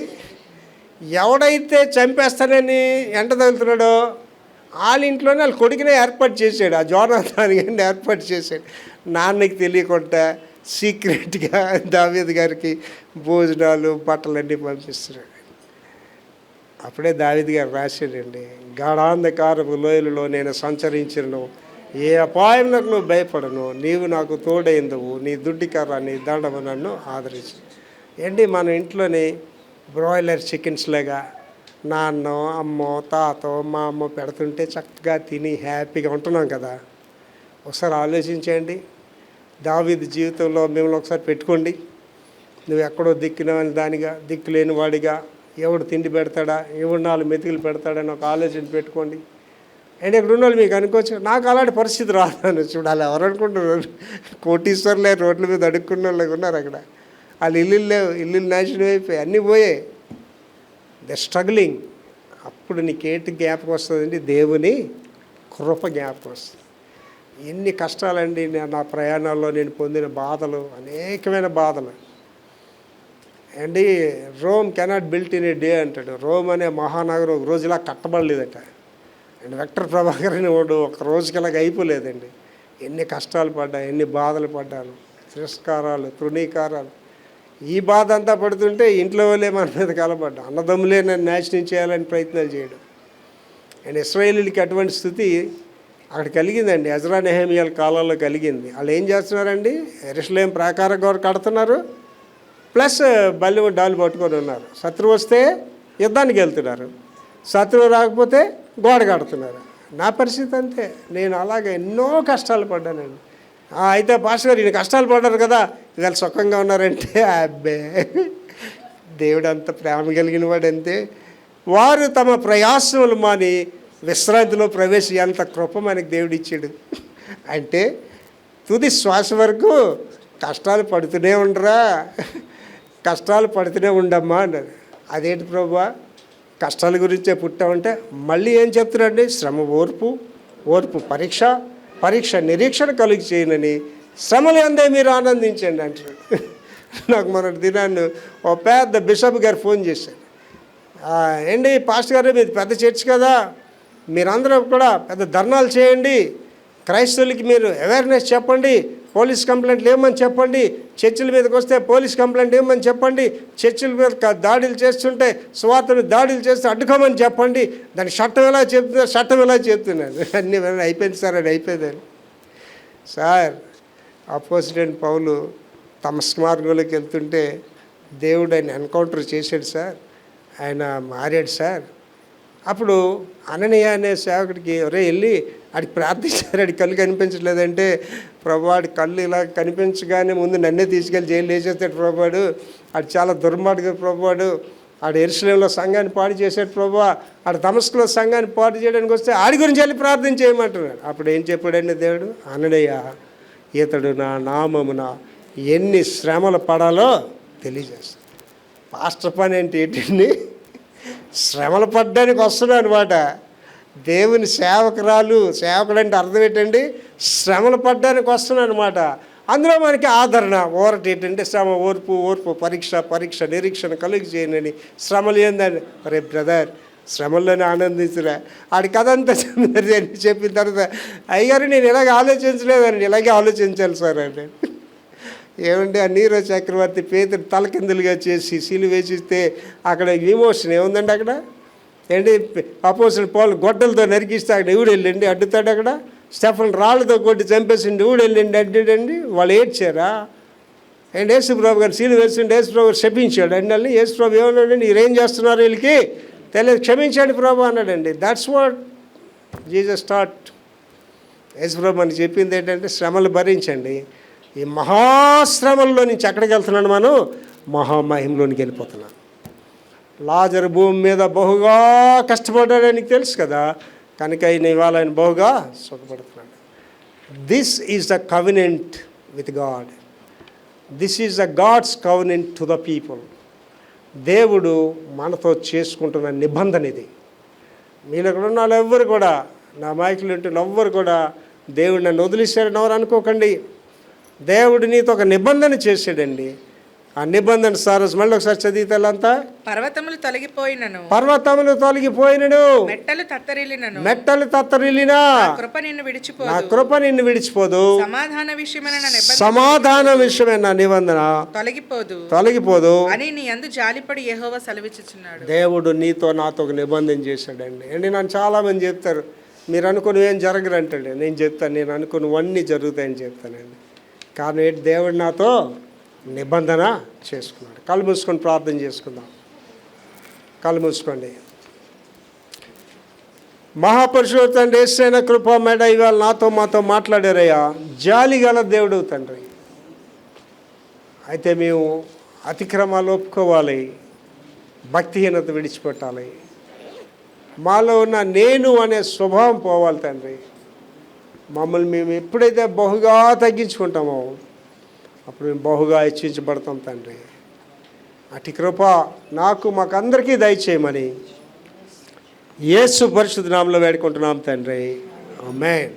ఎవడైతే చంపేస్తానని ఎంట తగులుతున్నాడో వాళ్ళ ఇంట్లోనే వాళ్ళ కొడుకునే ఏర్పాటు చేశాడు. ఆ జోనాథాన్ గారిని ఏర్పాటు చేశాడు. నాన్నకి తెలియకుండా సీక్రెట్గా దావీదు గారికి భోజనాలు బట్టలన్నీ పంపిస్తున్నాడు. అప్పుడే దావీదు గారు రాశాడండి, గాఢాంధకారపు లోయలలో నేను సంచరించను, ఏ అపాయంలో నువ్వు భయపడను, నీవు నాకు తోడైందువు, నీ దుడ్డికర్ర నీ దండము నన్ను ఆదరించు. ఏంటి, మన ఇంట్లోని బ్రాయిలర్ చికెన్స్ లాగా నాన్నో అమ్మో తాతో మా అమ్మ పెడుతుంటే చక్కగా తిని హ్యాపీగా ఉంటున్నాం కదా. ఒకసారి ఆలోచించండి, దావీదు జీవితంలో మిమ్మల్ని ఒకసారి పెట్టుకోండి. నువ్వు ఎక్కడో దిక్కులేని దానిగా, దిక్కులేని వాడిగా, ఎవడు తిండి పెడతాడా, ఎవడు 4 మెతుకులు పెడతాడని ఒక ఆలోచన పెట్టుకోండి. అండ్ ఇక్కడ ఉన్న వాళ్ళు మీకు అనుకోవచ్చు, నాకు అలాంటి పరిస్థితి రాదని. చూడాలి, ఎవరు అనుకుంటున్నారు? కోటీశ్వర్లే రోడ్ల మీద అడుక్కున్న వాళ్ళకి ఉన్నారు అక్కడ. వాళ్ళు ఇల్లు లేవు, ఇల్లు నాశనం అయిపోయి అన్నీ పోయాయి. The struggling. అప్పుడు నీకేంటి జ్ఞాపకం వస్తుందండి? దేవుని కృప జ్ఞాపకం వస్తుంది. ఎన్ని కష్టాలండి నా ప్రయాణాల్లో నేను పొందిన బాధలు, అనేకమైన బాధలు అండి. Rome cannot built in a day అంటాడు. రోమ్ అనే మహానగరం ఒక రోజులా కట్టబడలేదట. అండ్ వెక్టర్ ప్రభాకర్ అని వాడు ఒక రోజుకి ఇలాగ అయిపోలేదండి. ఎన్ని కష్టాలు పడ్డా, ఎన్ని బాధలు పడ్డాను, తిరస్కారాలు, తృణీకారాలు. ఈ బాధ అంతా పడుతుంటే ఇంట్లో వాళ్ళే మన మీద కలబడ్డా, అన్నదమ్ములే నన్ను నాశనం చేయాలని ప్రయత్నాలు చేయడం. అండ్ ఇశ్రాయేలీలకి అటువంటి స్థితి అక్కడ కలిగిందండి. ఎజ్రా నెహెమియాల కాలంలో కలిగింది. వాళ్ళు ఏం చేస్తున్నారండి? యెరూషలేం ప్రాకార గోడ కడుతున్నారు, ప్లస్ బల్లి డాలు పట్టుకొని ఉన్నారు. శత్రువు వస్తే యుద్ధానికి వెళ్తున్నారు, శత్రువు రాకపోతే గోడ కడుతున్నారు. నా పరిస్థితి అంతే. నేను అలాగే ఎన్నో కష్టాలు పడ్డానండి. అయితే పాస్టర్ గారు ఈయన కష్టాలు పడ్డారు కదా, ఇవాళ సుఖంగా ఉన్నారంటే అబ్బే, దేవుడు అంత ప్రేమ కలిగిన వాడు అంతే. వారు తమ ప్రయాసములు మాని విశ్రాంతిలో ఎంత కృప మనకి దేవుడు ఇచ్చాడు. అంటే తుది శ్వాస వరకు కష్టాలు పడుతూనే ఉండరా, కష్టాలు పడుతూనే ఉండమ్మా అన్నారు. అదేంటి ప్రభువా, కష్టాల గురించే పుట్టామంటే మళ్ళీ ఏం చెప్తున్నారండి? శ్రమ ఓర్పు, ఓర్పు పరీక్ష, పరీక్ష నిరీక్షణ కలిగి చేయనని శ్రమలు అందే మీరు ఆనందించండి అంటారు. నాకు మొన్నటి దినాన్ని ఓ పెద్ద బిషప్ గారు ఫోన్ చేశారు. ఏంటి పాస్టర్ గారు, మీది పెద్ద చర్చ్ కదా, మీరందరూ కూడా పెద్ద ధర్నాలు చేయండి, క్రైస్తవులకి మీరు అవేర్నెస్ చెప్పండి, పోలీస్ కంప్లైంట్లు ఏమని చెప్పండి, చర్చిల మీదకి వస్తే పోలీస్ కంప్లైంట్ ఏమని చెప్పండి, చర్చిల మీద దాడులు చేస్తుంటే, సువార్తను దాడులు చేస్తే అడ్డుకోమని చెప్పండి, దాని చట్టం ఎలా చెప్తున్నారు, చట్టం ఎలా చెప్తున్నారు. అన్నీ అయిపోయింది సార్, అది అయిపోయిందని. సార్, అపోజిట్ పౌలు తమ మార్గంలోకి వెళ్తుంటే దేవుడు ఆయన ఎన్కౌంటర్ చేశాడు సార్, ఆయన మారాడు సార్. అప్పుడు అననీయ అనే సేవకుడికి ఎవరే వెళ్ళి ఆడికి ప్రార్థించారు. ఆడికి కళ్ళు కనిపించలేదంటే, ప్రభు ఆడి కళ్ళు ఇలా కనిపించగానే ముందు నన్నే తీసుకెళ్ళి జైలు వేసేస్తాడు ప్రభువాడు, ఆడు చాలా దుర్మార్గుడు ప్రభువాడు, ఆడు యెరూషలేములో సంఘాన్ని పాడు చేశాడు ప్రభు, ఆడు దమస్కులో సంఘాన్ని పాడు చేయడానికి వస్తే ఆడి గురించి వెళ్ళి ప్రార్థన చేయమంటున్నాడు. అప్పుడు ఏం చెప్పాడండి దేవుడు? అననీయ, ఇతడు నా నామమున ఎన్ని శ్రమలు పడాలో తెలియజేస్తాడు. పాస్టర్ పని ఏంటండి? శ్రమలు పడ్డానికి వస్తున్నాడు అనమాట. దేవుని సేవకుడు అంటే అర్థం ఏంటండి? శ్రమలు పడ్డానికి వస్తున్నాడు అనమాట. అందులో మనకి ఆదరణ, ఓరట ఏంటంటే శ్రమ, ఓర్పు, ఓర్పు పరీక్ష, పరీక్ష నిరీక్షణ కలిగి చేయనని. శ్రమలు ఏందండి? అరే బ్రదర్, శ్రమల్లోనే ఆనందించరా. ఆడి కథ అంతా చెప్పిన తర్వాత, అయ్యారు నేను ఇలాగే ఆలోచించలేదండి, ఇలాగే ఆలోచించాలి సార్ అంటే. ఏమంటే ఆ నీరో చక్రవర్తి పేతురు తలకిందులుగా చేసి సిలువ వేసిస్తే అక్కడ ఇమోషన్ ఏముందండి? అక్కడ ఏంటి? అపోజిట్ పౌలు గొడ్డలతో నరికిస్తే అక్కడ ఎవడు వెళ్ళండి అడ్డుతాడు? అక్కడ స్టెఫన్ రాళ్ళతో కొట్టి చంపేసిండి, ఎవడు వెళ్ళండి అడ్డాడండి? వాళ్ళు ఏడ్చారా? అండ్ యేసుప్రభు గారు సిలువ వేస్తుంటే యేసుప్రభు గారు శపించాడు అండి. వాళ్ళని యేసుప్రభు ఏమన్నాడండి? మీరేం చేస్తున్నారు వీళ్ళకి తెలియదు, క్షమించండి ప్రభు అన్నాడండి. That's what Jesus taught. యేసుప్రభు అని చెప్పింది ఏంటంటే శ్రమలు భరించండి. ఈ మహాశ్రమల్లో నుంచి ఎక్కడికి వెళ్తున్నాను? మనం మహామహిమలోనికి వెళ్ళిపోతున్నాను. లాజరు భూమి మీద బహుగా కష్టపడ్డాడని తెలుసు కదా, కనుక ఇవాళ ఆయన బహుగా సుఖపడుతున్నాడు. This is the covenant with God. This is the God's covenant to the people. దేవుడు మనతో చేసుకుంటున్న నిబంధన ఇది. మీరు ఇక్కడ ఉన్న వాళ్ళు ఎవ్వరు కూడా, నా మైకులు ఉంటున్న ఎవ్వరు కూడా దేవుడు నన్ను వదిలేశారని ఎవరు అనుకోకండి. దేవుడు నీతో ఒక నిబంధన చేశాడండి. ఆ నిబంధన సార్ మళ్ళీ ఒకసారి చదివితేలంతా, పర్వతములు తొలగిపోయినను, పర్వతములు తొలగిపోయినను, మెట్టలు తత్తరిల్లినను, మెట్టలు తత్తరిల్లినా, నా కృప నిన్ను విడిచిపోదు, సమాధాన విషయమైన నా నిబంధన తొలగిపోదు అని నీ యందు జాలిపడి యెహోవా సెలవిచ్చుచున్నాడు. దేవుడు నీతో నాతో ఒక నిబంధన చేశాడండి. అండి నన్ను చాలామంది చెప్తారు, మీరు అనుకుని ఏం జరగరంటండి. నేను చెప్తాను, నేను అనుకున్నవన్నీ జరుగుతాయని చెప్తానండి. కానీ దేవుడు నాతో నిబంధన చేసుకున్నాడు. కళ్ళు మూసుకొని ప్రార్థన చేసుకుందాం. కళ్ళు మూసుకోండి. మహాపరిశుద్ధ తండ్రి యేసయ్య కృప మేడ ఇవాళ నాతో మాతో మాట్లాడారయ్యా. జాలి గల దేవుడు తండ్రి. అయితే మేము అతిక్రమాలు ఒప్పుకోవాలి, భక్తిహీనత విడిచిపెట్టాలి. మాలో ఉన్న నేను అనే స్వభావం పోవాలి తండ్రి. మమ్మల్ని మేము ఎప్పుడైతే బహుగా తగ్గించుకుంటామో అప్పుడు మేము బహుగా హెచ్చించబడతాం తండ్రి. అటు కృప మాకందరికీ దయచేయమని యేసు పరిశుద్ధ నామములో వేడుకుంటున్నాం తండ్రి. ఆమేన్.